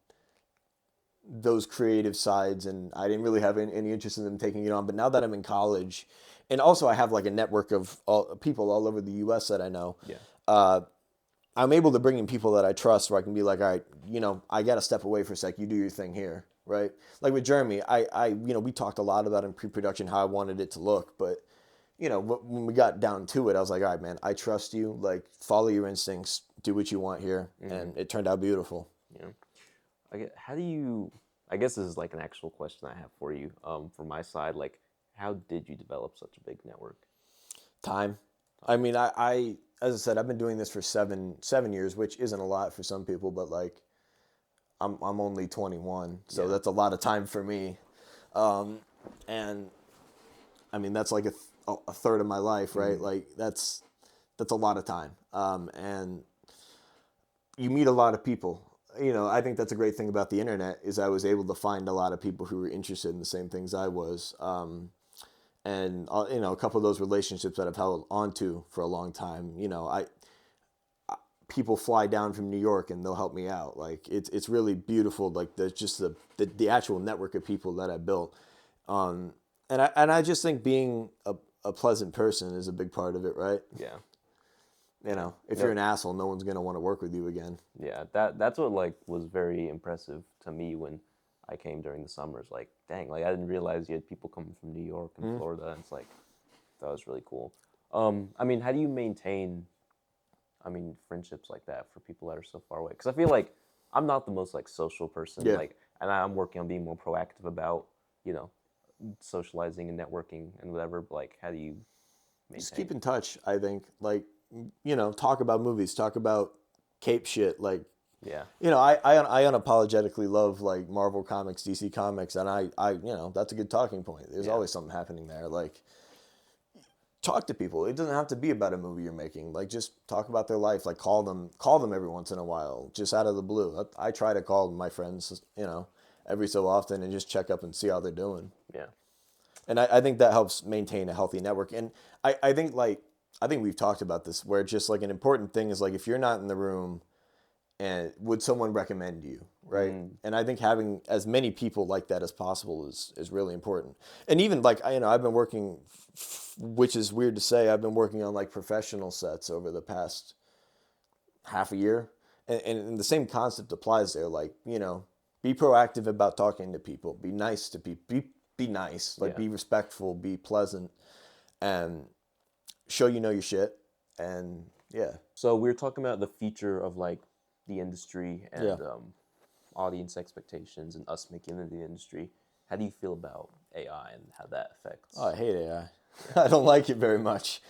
those creative sides, and I didn't really have any interest in them taking it on. But now that I'm in college, and also I have like a network of people all over the U.S. that I know. Yeah. I'm able to bring in people that I trust, where I can be like, all right, I got to step away for a sec. You do your thing here, right? Like with Jeremy, we talked a lot about in pre-production how I wanted it to look, but when we got down to it, I was like, all right, man, I trust you. Like, follow your instincts, do what you want here, and it turned out beautiful. Yeah. How do you? I guess this is like an actual question I have for you. From my side, like, how did you develop such a big network? Time. I mean, I as I said, I've been doing this for seven years, which isn't a lot for some people, but like, I'm only 21, so that's a lot of time for me, and I mean that's like a third of my life, right? Like that's a lot of time, and you meet a lot of people. I think that's a great thing about the internet is I was able to find a lot of people who were interested in the same things I was. And a couple of those relationships that I've held onto for a long time, people fly down from New York and they'll help me out. Like it's really beautiful. Like the actual network of people that I built. And I just think being a pleasant person is a big part of it, right? Yeah. If you're an asshole, no one's gonna want to work with you again. Yeah, that's what like was very impressive to me when I came during the summers. Like, dang, like I didn't realize you had people coming from New York and Florida. And it's like, that was really cool. I mean, how do you maintain, friendships like that for people that are so far away? Because I feel like I'm not the most like social person. Yeah. Like, and I'm working on being more proactive about, socializing and networking and whatever. But like, how do you maintain? Just keep in touch. I think talk about movies, talk about Cape shit, like. Yeah. I unapologetically love like Marvel Comics, DC Comics, and I that's a good talking point. There's always something happening there. Like, talk to people. It doesn't have to be about a movie you're making. Like, just talk about their life. Like, call them every once in a while, just out of the blue. I try to call my friends, every so often and just check up and see how they're doing. Yeah. And I think that helps maintain a healthy network. And I think we've talked about this, where just like an important thing is like if you're not in the room, and would someone recommend you, right? And I think having as many people like that as possible is really important. And even like I've been working, which is weird to say, I've been working on like professional sets over the past half a year, and the same concept applies there. Like be proactive about talking to people, be nice to people, be nice, like be respectful, be pleasant, and show your shit, and yeah. So we were talking about the future of like the industry and audience expectations and us making it in the industry. How do you feel about AI and how that affects? Oh, I hate AI. I don't like it very much.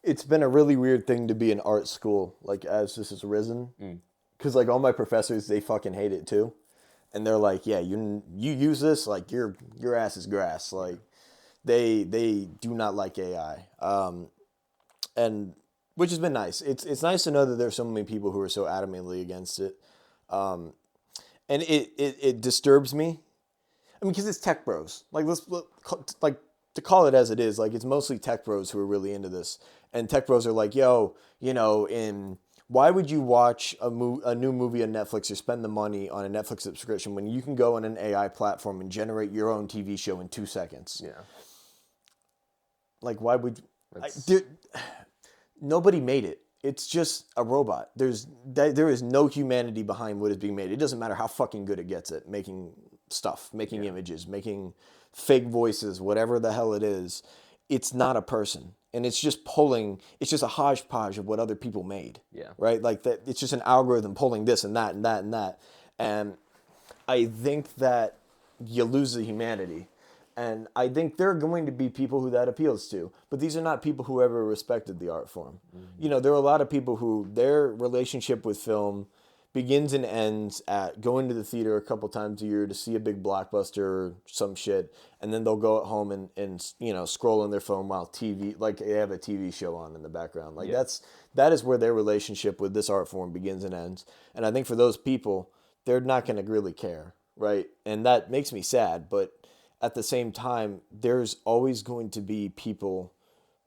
It's been a really weird thing to be in art school, like as this has risen, because like all my professors, they fucking hate it too, and they're like, yeah, you use this, like your ass is grass. Like they do not like AI, and which has been nice. It's nice to know that there's so many people who are so adamantly against it, and it disturbs me. I mean, because it's tech bros. Like like to call it as it is. Like it's mostly tech bros who are really into this, and tech bros are like, yo, why would you watch a new movie on Netflix or spend the money on a Netflix subscription when you can go on an AI platform and generate your own TV show in 2 seconds? Yeah. Like, why would nobody made it. It's just a robot. There is no humanity behind what is being made. It doesn't matter how fucking good it gets at making stuff, making images, making fake voices, whatever the hell it is. It's not a person. And it's just it's just a hodgepodge of what other people made. Yeah. Right? Like that, it's just an algorithm pulling this and that and that and that. And I think that you lose the humanity. And I think there are going to be people who that appeals to. But these are not people who ever respected the art form. There are a lot of people who their relationship with film begins and ends at going to the theater a couple times a year to see a big blockbuster or some shit, and then they'll go at home and scroll on their phone while TV, like they have a TV show on in the background. Like that is where their relationship with this art form begins and ends. And I think for those people, they're not going to really care, right? And that makes me sad, but at the same time, there's always going to be people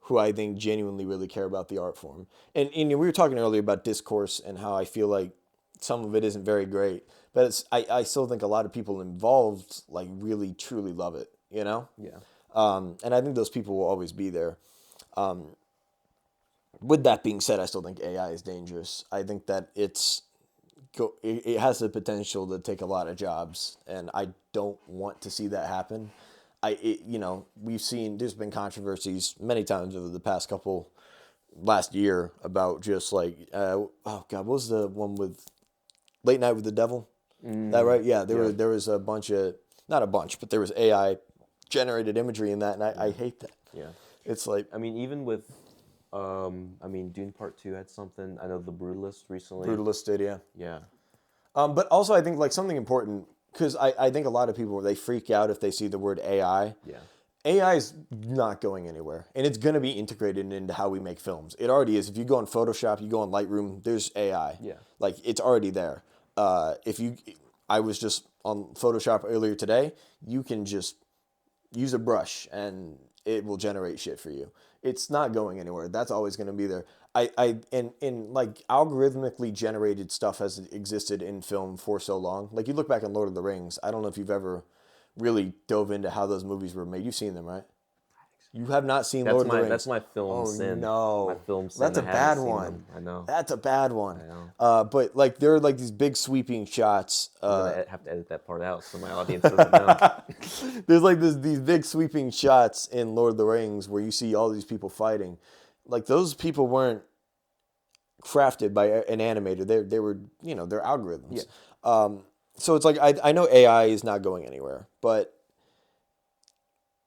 who I think genuinely really care about the art form. And we were talking earlier about discourse and how I feel like some of it isn't very great, but I still think a lot of people involved like really truly love it, you know? Yeah. And I think those people will always be there. With that being said, I still think AI is dangerous. I think that it has the potential to take a lot of jobs, and I don't want to see that happen. We've seen, there's been controversies many times over the past last year about just like, oh God, what was the one with Late Night with the Devil? That right? Yeah, there was a bunch of, not a bunch, but there was AI generated imagery in that, and I hate that. Yeah. It's like, I mean, even with, Dune Part 2 had something. I know The Brutalist recently. Brutalist did, yeah. Yeah. But also I think like something important, because I think a lot of people, they freak out if they see the word AI. Yeah. AI is not going anywhere, and it's going to be integrated into how we make films. It already is. If you go on Photoshop, you go on Lightroom, there's AI. Yeah. Like, it's already there. I was just on Photoshop earlier today, you can just use a brush and it will generate shit for you. It's not going anywhere. That's always going to be there. And like algorithmically generated stuff has existed in film for so long. Like, you look back on Lord of the Rings, I don't know if you've ever really dove into how those movies were made. You've seen them, right? You have not seen Lord of the Rings. That's my film sin. No. My film sin. That's a bad one. I know. That's a bad one. I know. But like there are like these big sweeping shots. I'm gonna have to edit that part out so my audience doesn't know. There's like these big sweeping shots in Lord of the Rings where you see all these people fighting. Like, those people weren't crafted by an animator. They were, they're algorithms. Yeah. So it's like I know AI is not going anywhere, but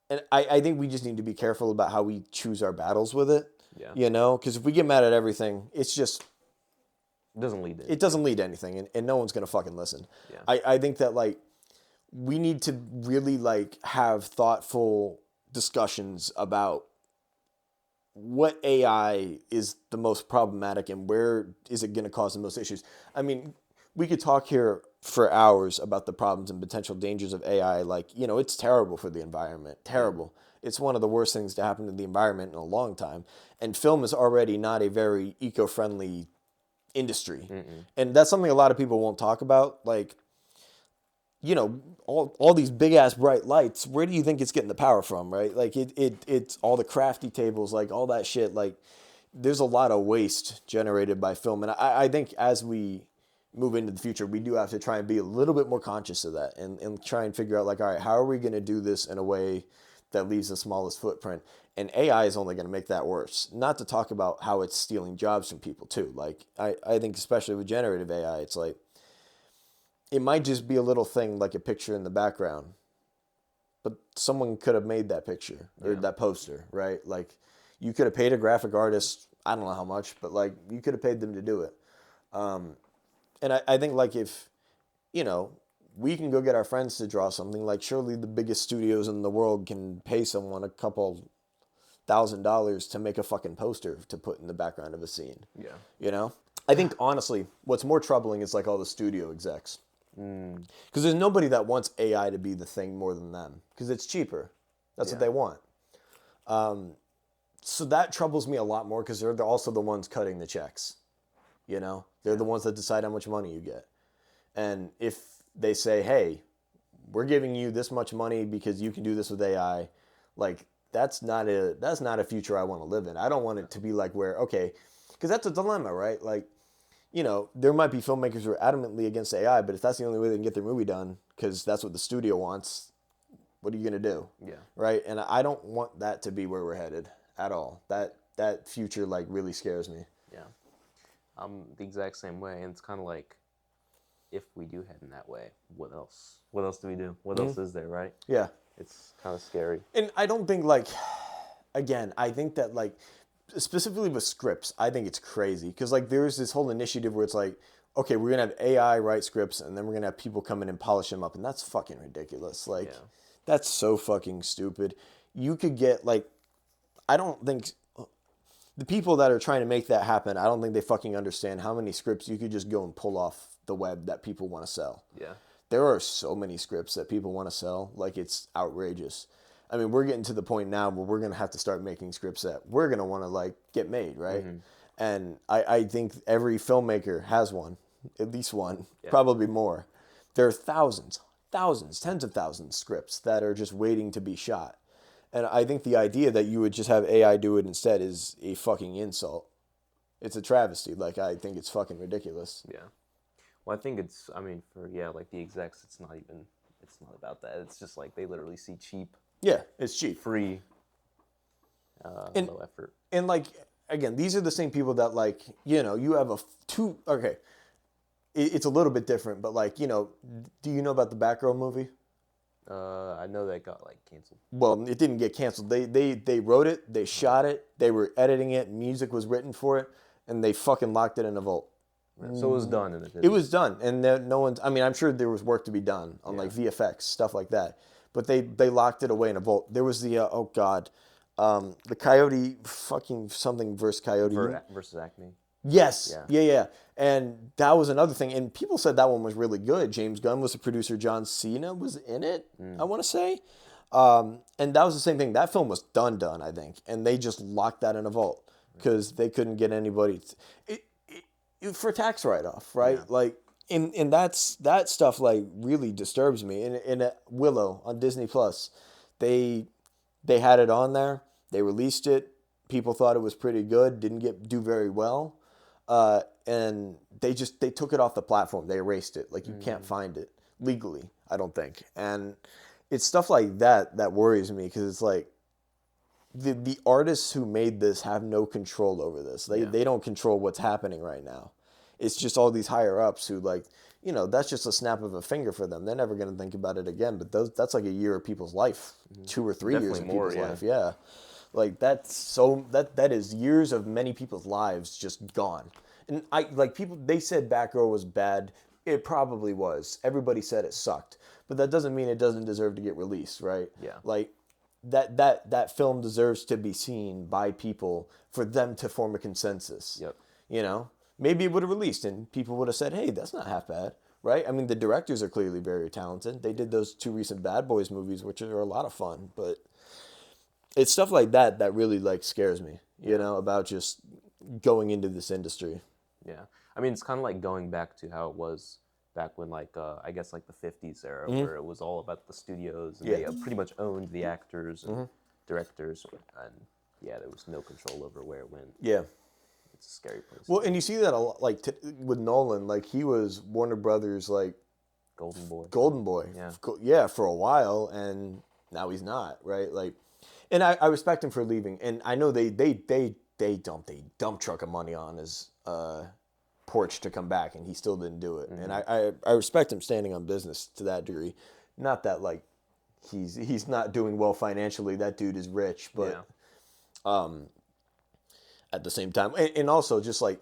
and I think we just need to be careful about how we choose our battles with it. Yeah. Because if we get mad at everything, it's just It doesn't lead to anything. It doesn't lead to anything, and no one's gonna fucking listen. Yeah. I think that like we need to really like have thoughtful discussions about what AI is the most problematic and where is it gonna cause the most issues. I mean, we could talk here for hours about the problems and potential dangers of AI. Like, it's terrible for the environment. Terrible. It's one of the worst things to happen to the environment in a long time. And film is already not a very eco-friendly industry. Mm-mm. And that's something a lot of people won't talk about. Like, all these big ass bright lights, where do you think it's getting the power from, right? Like it's all the crafty tables, like all that shit. Like, there's a lot of waste generated by film. And I think as we move into the future, we do have to try and be a little bit more conscious of that and try and figure out like, all right, how are we going to do this in a way that leaves the smallest footprint? And AI is only going to make that worse. Not to talk about how it's stealing jobs from people too. Like, I think especially with generative AI, it's like, it might just be a little thing like a picture in the background, but someone could have made that picture or that poster, right? Like, you could have paid a graphic artist, I don't know how much, but like you could have paid them to do it. And I think like if, we can go get our friends to draw something, like surely the biggest studios in the world can pay someone a couple $1,000 to make a fucking poster to put in the background of a scene. Yeah. I think honestly, what's more troubling is like all the studio execs. Because there's nobody that wants AI to be the thing more than them. Because it's cheaper. That's what they want. So that troubles me a lot more because they're also the ones cutting the checks. They're the ones that decide how much money you get. And if they say, hey, we're giving you this much money because you can do this with AI, like, that's not a future I want to live in. I don't want it to be like where, okay, because that's a dilemma, right? Like, there might be filmmakers who are adamantly against AI, but if that's the only way they can get their movie done, because that's what the studio wants, what are you going to do? Yeah. Right? And I don't want that to be where we're headed at all. That future, like, really scares me. Yeah. I'm the exact same way. And it's kind of like, if we do head in that way, what else? What else do we do? What else is there, right? Yeah. It's kind of scary. And I don't think, like, again, I think that, like, specifically with scripts, I think it's crazy because like there's this whole initiative where it's like, okay, we're gonna have AI write scripts and then we're gonna have people come in and polish them up, and that's fucking ridiculous. Like, that's so fucking stupid. You could get like, I don't think the people that are trying to make that happen, I don't think they fucking understand how many scripts you could just go and pull off the web that people want to sell. Yeah. There are so many scripts that people want to sell, like it's outrageous. I mean, we're getting to the point now where we're going to have to start making scripts that we're going to want to like get made, right? And I think every filmmaker has one, at least one, probably more. There are thousands, tens of thousands scripts that are just waiting to be shot. And I think the idea that you would just have AI do it instead is a fucking insult. It's a travesty. Like, I think it's fucking ridiculous. Yeah. Well, I think it's, I mean, for, like the execs, it's not about that. It's just like they literally see cheap. Yeah, it's cheap. Free, low effort. And like, again, these are the same people that like, you know, you have okay, it's a little bit different, but like, you know, do you know about the Batgirl movie? I know that got like canceled. Well, it didn't get canceled. They wrote it, they shot it, they were editing it, music was written for it, and they fucking locked it in a vault. So it was done. It was done, and no one's. I mean, I'm sure there was work to be done on like VFX stuff like that, but they locked it away in a vault. There was the the Coyote fucking something versus Coyote versus Acme. Yes, yeah, and that was another thing. And people said that one was really good. James Gunn was the producer. John Cena was in it. I want to say, and that was the same thing. That film was done, I think, and they just locked that in a vault because they couldn't get anybody. For tax write-off, right? Like, and that stuff like really disturbs me. In Willow on Disney Plus, they had it on there. They released it. People thought it was pretty good. Didn't do very well, and they took it off the platform. They erased it. Like, you can't find it legally, I don't think. And it's stuff like that worries me because it's like the artists who made this have no control over this. They don't control what's happening right now. It's just all these higher ups who, like, you know, that's just a snap of a finger for them. They're never going to think about it again. But that's like a year of people's life, 2 or 3 years of people's life. Yeah, like that is years of many people's lives just gone. And they said Batgirl was bad. It probably was. Everybody said it sucked. But that doesn't mean it doesn't deserve to get released, right? Yeah. Like, that film deserves to be seen by people for them to form a consensus. Yep. You know, maybe it would have released and people would have said, hey, that's not half bad, right? I mean, the directors are clearly very talented. They did those 2 recent Bad Boys movies, which are a lot of fun, but it's stuff like that that really like scares me, you know, about just going into this industry. Yeah. I mean, it's kind of like going back to how it was back when, like, I guess, like the 50s era, where it was all about the studios, and they pretty much owned the actors and directors, and there was no control over where it went. Yeah. It's a scary place. Well, and you see that a lot, like, with Nolan, like, he was Warner Brothers, like, Golden Boy. Yeah, for a while, and now he's not, right? Like, and I respect him for leaving, and I know they dumped a dump truck of money on his porch to come back, and he still didn't do it. And I respect him standing on business to that degree. Not that like he's not doing well financially. That dude is rich, but at the same time, and also just like,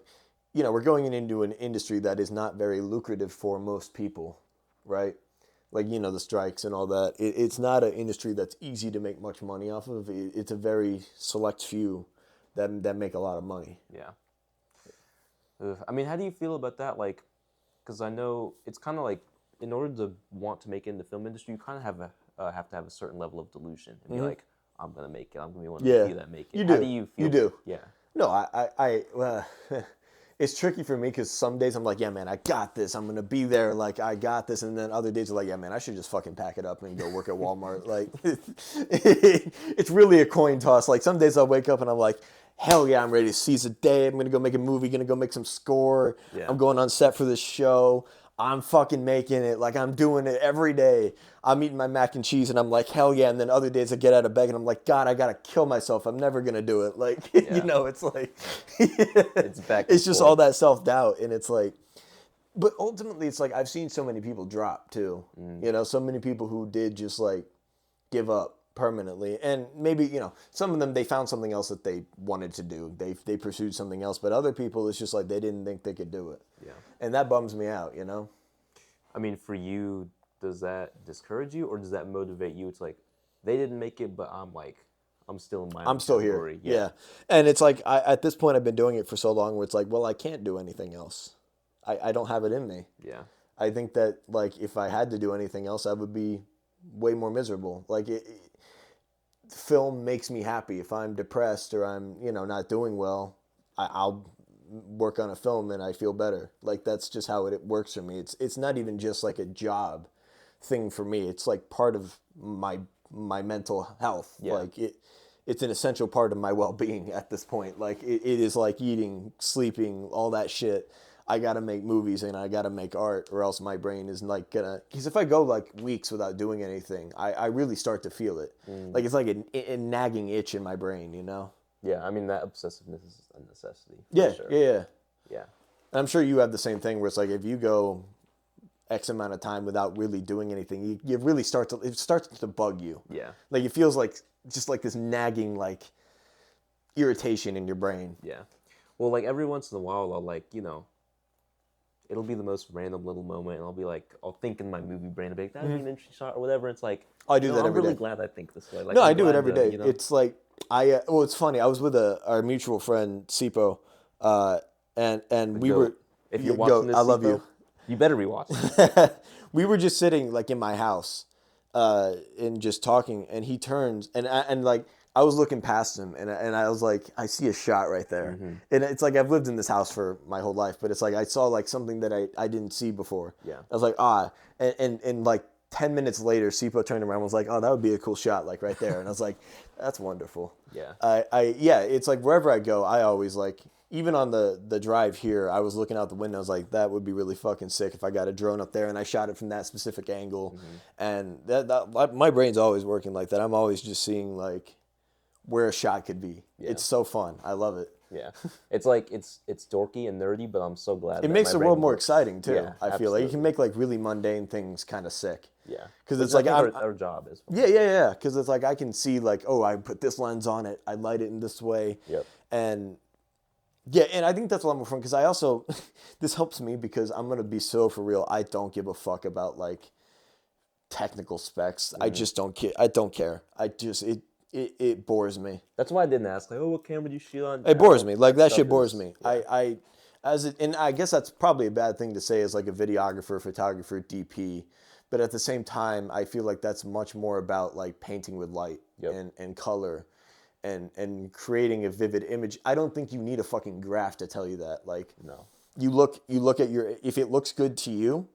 you know, we're going into an industry that is not very lucrative for most people, right? Like, you know, the strikes and all that. It's not an industry that's easy to make much money off of. It's a very select few that make a lot of money. Yeah. I mean, how do you feel about that? Like, because I know it's kind of like, in order to want to make it in the film industry, you kind of have to have a certain level of delusion and be like, I'm gonna make it. I'm gonna be one of the few that make it. How do you feel? You do. Yeah. No, it's tricky for me because some days I'm like, yeah, man, I got this. I'm gonna be there. Like, I got this. And then other days are like, yeah, man, I should just fucking pack it up and go work at Walmart. Like, it's really a coin toss. Like, some days I'll wake up and I'm like, hell yeah, I'm ready to seize the day. I'm going to go make a movie, going to go make some score. Yeah. I'm going on set for this show. I'm fucking making it. Like, I'm doing it every day. I'm eating my mac and cheese and I'm like, hell yeah. And then other days I get out of bed and I'm like, God, I got to kill myself. I'm never going to do it. Like, you know, it's like, it's back. It's just all that self-doubt. And it's like, but ultimately it's like, I've seen so many people drop too. You know, so many people who did just like give up permanently. And maybe, some of them, they found something else that they wanted to do. They pursued something else. But other people, it's just like they didn't think they could do it. Yeah. And that bums me out, I mean, for you, does that discourage you, or does that motivate you? It's like, they didn't make it, but I'm still in my own I'm still category. here. Yeah. And it's like, at this point, I've been doing it for so long where it's like, well, I can't do anything else. I don't have it in me. Yeah. I think that, like, if I had to do anything else, I would be way more miserable. Like, film makes me happy. If I'm depressed or I'm, not doing well, I'll work on a film and I feel better. Like, that's just how it works for me. It's not even just like a job thing for me. It's like part of my mental health. Yeah. Like, it's an essential part of my well-being at this point. Like, it is like eating, sleeping, all that shit. I gotta make movies and I gotta make art, or else my brain is like gonna. Because if I go like weeks without doing anything, I really start to feel it. Like, it's like a nagging itch in my brain, Yeah, I mean, that obsessiveness is a necessity. Yeah, sure. yeah. Yeah. And I'm sure you have the same thing where it's like if you go X amount of time without really doing anything, you really it starts to bug you. Yeah. Like, it feels like just like this nagging like irritation in your brain. Yeah. Well, like every once in a while, I'll like, it'll be the most random little moment, and I'll think in my movie brain, I'll be like, that'd be an interesting shot or whatever. It's like, I do that I'm every really day. glad I think this way. Like, No, I'm I do it glad every to, day. It's like well, it's funny. I was with our mutual friend Sipo, and we were. If you're watching this, I love you. You better be watching. We were just sitting like in my house, and just talking, and he turns and like I was looking past him, and I was like, I see a shot right there, and it's like I've lived in this house for my whole life, but it's like I saw like something that I didn't see before. Yeah. I was like, and like 10 minutes later, Sipo turned around and was like, oh, that would be a cool shot, like right there, and I was like, that's wonderful. Yeah. Yeah, it's like wherever I go, I always like. Even on the drive here, I was looking out the window. I was like, that would be really fucking sick if I got a drone up there and I shot it from that specific angle. And that my brain's always working like that. I'm always just seeing like where a shot could be. Yeah. It's so fun. I love it. Yeah. It's like it's dorky and nerdy, but I'm so glad it makes the world more exciting too. Yeah, I feel like you can make like really mundane things kind of sick. Yeah. Because it's like our job is. Yeah. Because it's like I can see like, oh, I put this lens on it. I light it in this way. Yep. And yeah, and I think that's a lot more fun because I also, this helps me because I'm going to be so for real. I don't give a fuck about like technical specs. I just don't care. I don't care. It bores me. That's why I didn't ask, like, oh, what camera do you shoot on? It bores me. Like that shit bores me. Yeah. And I guess that's probably a bad thing to say as like a videographer, photographer, DP. But at the same time, I feel like that's much more about like painting with light and color. And creating a vivid image. I don't think you need a fucking graph to tell you that. Like, no. You look at if it looks good to you,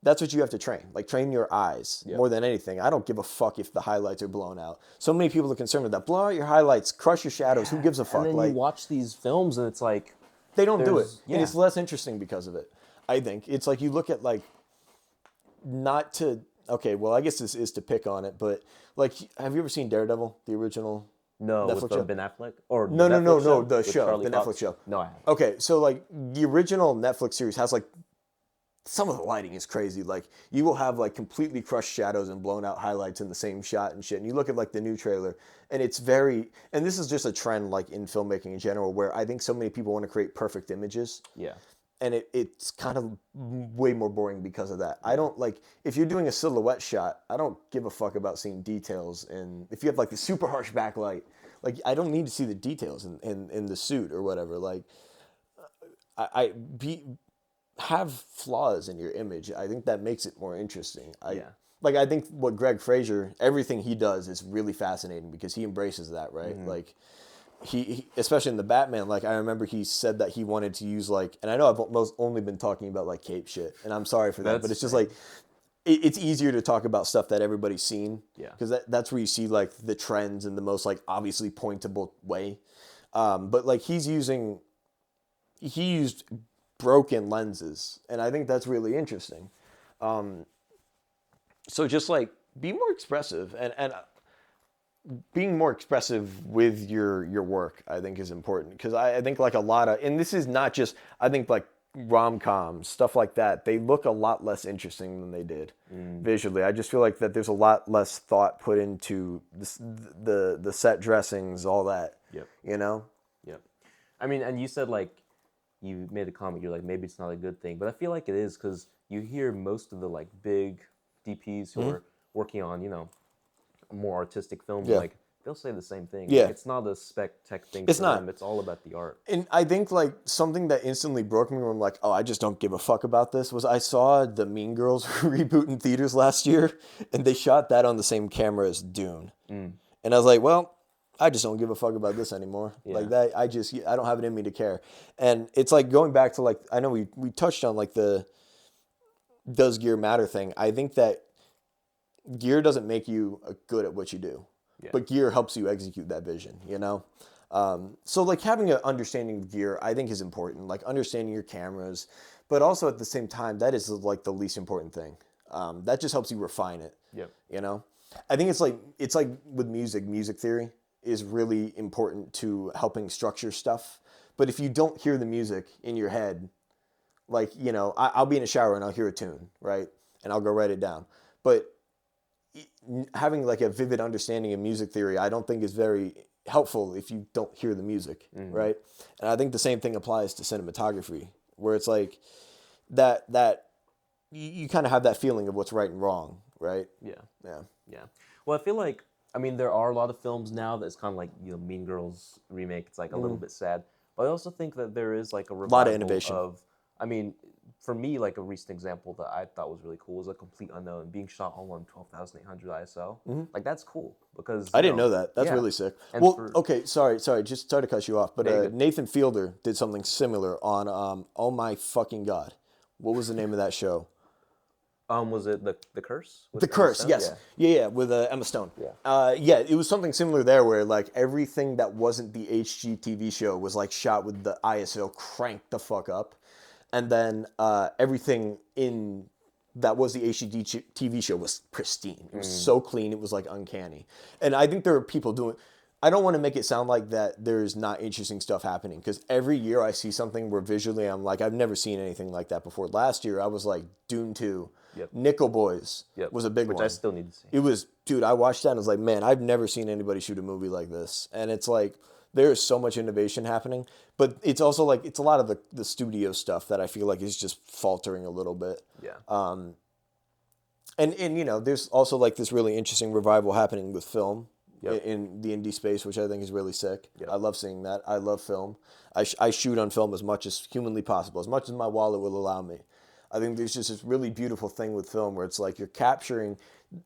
that's what you have to train. Like, train your eyes more than anything. I don't give a fuck if the highlights are blown out. So many people are concerned with that. Blow out your highlights, crush your shadows. Who gives a fuck? And then like, you watch these films and it's like they don't do it. Yeah. And it's less interesting because of it. I think it's like you look at like okay, well, I guess this is to pick on it, but like, have you ever seen Daredevil, the original? No, Netflix with show? Ben Affleck? Or No, the with show, Charlie the Cox? Netflix show. No, I haven't. Okay, so like the original Netflix series has like some of the lighting is crazy. Like you will have like completely crushed shadows and blown out highlights in the same shot and shit. And you look at like the new trailer and it's and this is just a trend like in filmmaking in general where I think so many people want to create perfect images. Yeah. And it's kind of way more boring because of that. I don't like, if you're doing a silhouette shot, I don't give a fuck about seeing details. And if you have like the super harsh backlight, like I don't need to see the details in the suit or whatever. Like have flaws in your image. I think that makes it more interesting. Like I think what Greg Fraser, everything he does is really fascinating because he embraces that, right? Like he especially in the Batman, like I remember he said that he wanted to use like, and I know I've only been talking about like cape shit, and I'm sorry for that, but it's just like it's easier to talk about stuff that everybody's seen, because that's where you see like the trends in the most like obviously pointable way. But like he used broken lenses, and I think that's really interesting. So just like be more expressive and being more expressive with your work, I think is important, because I think like a lot of, and this is not just, I think like rom-coms, stuff like that, they look a lot less interesting than they did visually. I just feel like that there's a lot less thought put into the set dressings, all that. Yep. You know? Yep. I mean, and you said like you made a comment. You're like maybe it's not a good thing, but I feel like it is because you hear most of the like big DPs who are working on more artistic films Yeah. like. They'll say the same thing. Yeah. Like, it's not a spec tech thing It's for not. them. It's all about the art. And I think like something that instantly broke me when I'm like, oh, I just don't give a fuck about this was I saw the Mean Girls reboot in theaters last year, and they shot that on the same camera as Dune. And I was like, well, I just don't give a fuck about this anymore. Yeah. Like that, I don't have it in me to care. And it's like going back to like, I know we touched on like the does gear matter thing. I think that gear doesn't make you good at what you do. Yeah. But gear helps you execute that vision, you know? So like having an understanding of gear, I think is important. Like understanding your cameras, but also at the same time, that is like the least important thing. That just helps you refine it. Yep. You know? I think it's like with music theory is really important to helping structure stuff. But if you don't hear the music in your head, like, I'll be in a shower and I'll hear a tune, right? And I'll go write it down. But having like a vivid understanding of music theory, I don't think is very helpful if you don't hear the music, right? And I think the same thing applies to cinematography, where it's like that you kind of have that feeling of what's right and wrong, right? Yeah. Yeah. Yeah. Well, I feel like, I mean, there are a lot of films now that's kind of like, Mean Girls remake. It's like a little bit sad. But I also think that there is like a revival lot of innovation. I mean, for me, like a recent example that I thought was really cool was A Complete Unknown being shot all on 12,800 ISO. Like that's cool because I didn't know that. That's really sick. And well, okay, sorry, just sorry to cut you off, but you're good. Nathan Fielder did something similar on oh my fucking god, what was the name of that show? Was it the Curse? With The Emma Curse, Stone? yes. Yeah, with Emma Stone. Yeah. Yeah, it was something similar there where like everything that wasn't the HGTV show was like shot with the ISO cranked the fuck up. And then everything in that was the HGTV show was pristine. It was so clean, it was like uncanny. And I think there are people doing, I don't want to make it sound like that there's not interesting stuff happening, because every year I see something where visually I'm like, I've never seen anything like that before. Last year I was like, Dune 2, Nickel Boys was a big one. Which I still need to see. It was, dude, I watched that and I was like, man, I've never seen anybody shoot a movie like this. And it's like, there is so much innovation happening, but it's also like, it's a lot of the studio stuff that I feel like is just faltering a little bit. Yeah. And there's also like this really interesting revival happening with film. Yep. In the indie space, which I think is really sick. Yep. I love seeing that. I love film. I shoot on film as much as humanly possible, as much as my wallet will allow me. I think there's just this really beautiful thing with film where it's like you're capturing,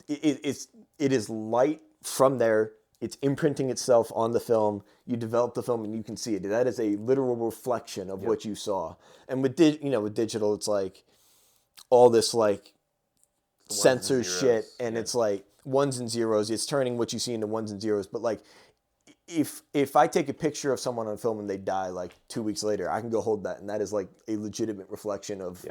it is light from there. It's imprinting itself on the film. You develop the film and you can see it. That is a literal reflection of what you saw. And with digital, it's like all this like sensor shit, and it's like ones and zeros. It's turning what you see into ones and zeros. But like, if I take a picture of someone on film and they die like 2 weeks later, I can go hold that, and that is like a legitimate reflection of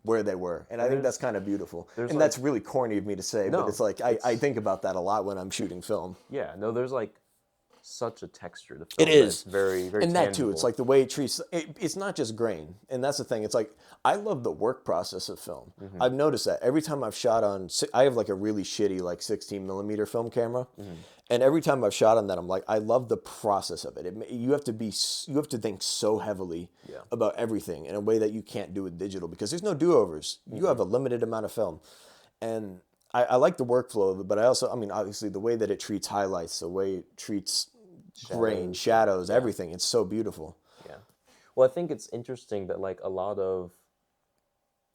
where they were. And I think that's kind of beautiful. And that's really corny of me to say, but it's like I think about that a lot when I'm shooting film. Yeah, no, there's like such a texture to film. It is. It's very, very and tangible. that too, it's like the way it treats it's not just grain. And that's the thing. It's like I love the work process of film. I've noticed that every time I've shot on, I have like a really shitty like 16 millimeter film camera, and every time I've shot on that, I'm like, I love the process of it. You have to think so heavily about everything in a way that you can't do with digital, because there's no do-overs. You have a limited amount of film, and I like the workflow of it. But I also, I mean, obviously the way that it treats highlights, the way it treats grain, shadows, everything. It's so beautiful. Yeah. Well, I think it's interesting that like a lot of,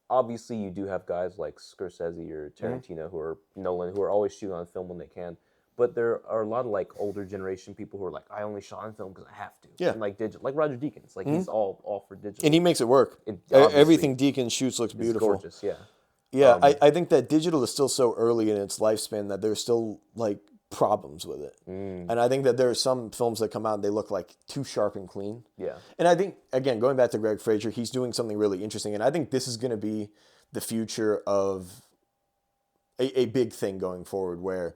obviously you do have guys like Scorsese or Tarantino who are Nolan, who are always shooting on film when they can. But there are a lot of like older generation people who are like, I only shot on film because I have to. Yeah. And like digital, like Roger Deakins, like he's all for digital. And he makes it work. Everything Deakins shoots looks beautiful. It's gorgeous, yeah. Yeah, I think that digital is still so early in its lifespan that there's still like problems with it. And I think that there are some films that come out and they look like too sharp and clean. Yeah. And I think, again, going back to Greg Fraser, he's doing something really interesting. And I think this is going to be the future of a big thing going forward, where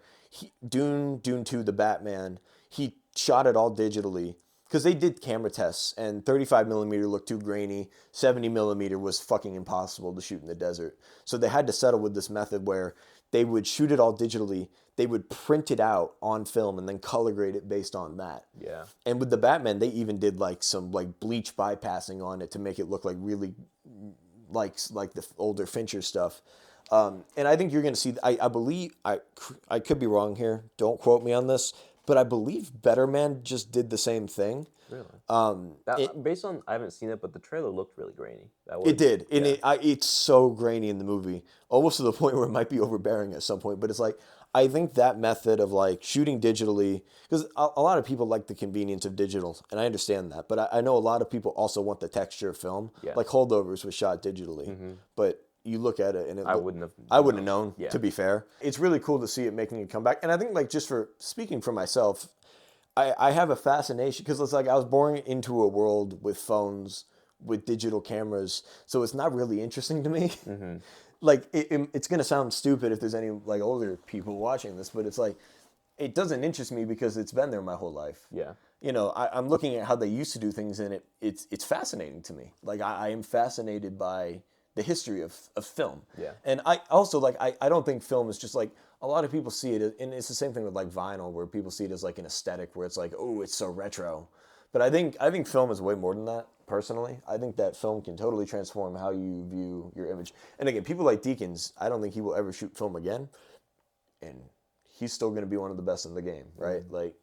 Dune 2, the Batman, he shot it all digitally, because they did camera tests, and 35 millimeter looked too grainy. 70 millimeter was fucking impossible to shoot in the desert. So they had to settle with this method where they would shoot it all digitally. They would print it out on film and then color grade it based on that. Yeah. And with the Batman, they even did like some like bleach bypassing on it to make it look like really like the older Fincher stuff. And I think you're going to see, I believe, I could be wrong here. Don't quote me on this, but I believe Better Man just did the same thing. Really? Based on, I haven't seen it, but the trailer looked really grainy. It did. And it's so grainy in the movie, almost to the point where it might be overbearing at some point. But it's like, I think that method of like shooting digitally, because a lot of people like the convenience of digital, and I understand that. But I know a lot of people also want the texture of film. Yeah. Like Holdovers was shot digitally. But you look at it and I wouldn't have known, to be fair. It's really cool to see it making a comeback. And I think like just for speaking for myself, I have a fascination because it's like I was born into a world with phones, with digital cameras, so it's not really interesting to me. Like it's gonna sound stupid if there's any like older people watching this, but it's like it doesn't interest me because it's been there my whole life. Yeah. You know, I'm looking at how they used to do things, and it's fascinating to me. Like I am fascinated by the history of film. Yeah. And I also like I don't think film is just like a lot of people see it, and it's the same thing with like vinyl, where people see it as like an aesthetic, where it's like, oh, it's so retro. But I think film is way more than that. Personally, I think that film can totally transform how you view your image. And again, people like Deakins, I don't think he will ever shoot film again, and he's still going to be one of the best in the game, right? Like,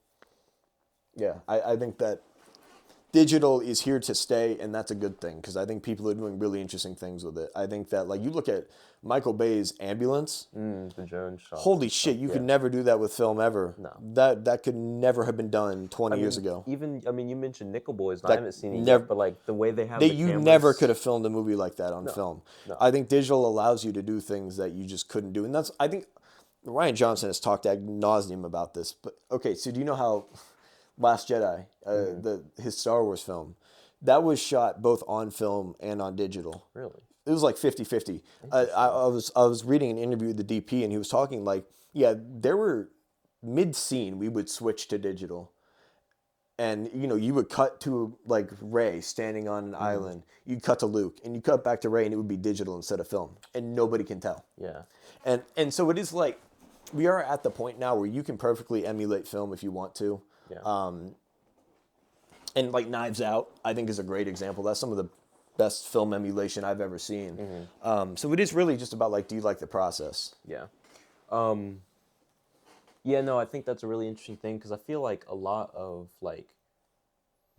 yeah, I think that digital is here to stay, and that's a good thing because I think people are doing really interesting things with it. I think that, like, you look at Michael Bay's Ambulance. The Jones shot. Holy shit, you could never do that with film ever. No. That could never have been done 20 years ago. Even, you mentioned Nickel Boys, and I haven't seen it never- yet, but like the way they have You never could have filmed a movie like that on film. No. I think digital allows you to do things that you just couldn't do. And that's, I think, Ryan Johnson has talked ad nauseum about this. But, okay, so do you know how Last Jedi, his Star Wars film, that was shot both on film and on digital. Really? It was like 50-50. I was reading an interview with the DP, and he was talking like, yeah, there were mid-scene, we would switch to digital. And, you know, you would cut to like Rey standing on an island. You'd cut to Luke, and you cut back to Rey, and it would be digital instead of film. And nobody can tell. Yeah. And so it is like, we are at the point now where you can perfectly emulate film if you want to. Yeah. And like Knives Out, I think is a great example. That's some of the best film emulation I've ever seen. So it is really just about like, do you like the process? Yeah. Yeah, no, I think that's a really interesting thing because I feel like a lot of like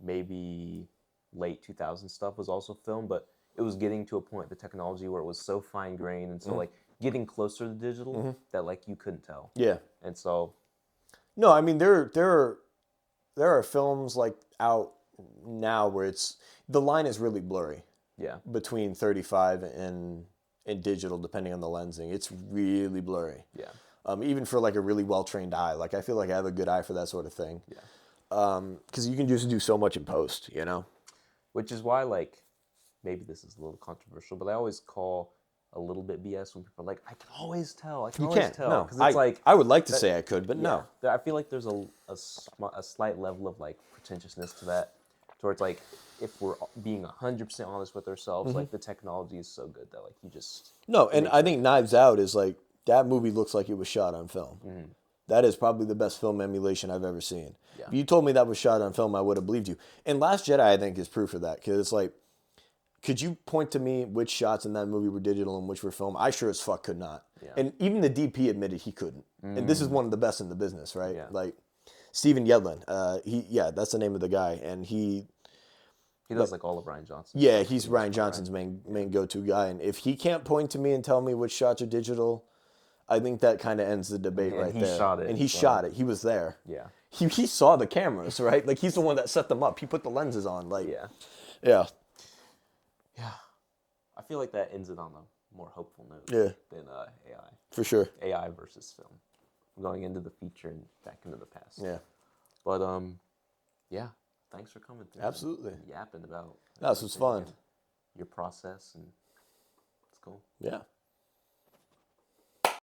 maybe late 2000 stuff was also film, but it was getting to a point, the technology where it was so fine grained and so like getting closer to digital that like you couldn't tell. Yeah. And so. No, I mean, there are films like out now where the line is really blurry. Yeah. Between 35 and digital, depending on the lensing. It's really blurry. Yeah. Even for like a really well-trained eye. Like I feel like I have a good eye for that sort of thing. Yeah. Because you can just do so much in post, you know? Which is why, like, maybe this is a little controversial, but I always call a little bit BS when people are like, I can always tell. I can always tell. No, 'cause it's like, I would like to say I could, but no. I feel like there's a slight level of like pretentiousness to that, towards like if we're being 100% honest with ourselves, like the technology is so good that like you just No, and I think Knives Out is like, that movie looks like it was shot on film. That is probably the best film emulation I've ever seen. Yeah. If you told me that was shot on film, I would have believed you. And Last Jedi, I think, is proof of that, because it's like, could you point to me which shots in that movie were digital and which were film? I sure as fuck could not. Yeah. And even the DP admitted he couldn't. And this is one of the best in the business, right? Yeah. Like Steven Yedlin, that's the name of the guy, and he does like all of Ryan Johnson. Yeah, he's Ryan Johnson's main go-to guy, and if he can't point to me and tell me which shots are digital, I think that kind of ends the debate right there. He shot it. He was there. Yeah. He saw the cameras, right? Like he's the one that set them up. He put the lenses on. Like yeah. I feel like that ends it on a more hopeful note than AI. For sure. AI versus film. Going into the future and back into the past. Yeah. But yeah. Thanks for coming through. Absolutely. Yapping about. This was fun. Your process, and it's cool. Yeah.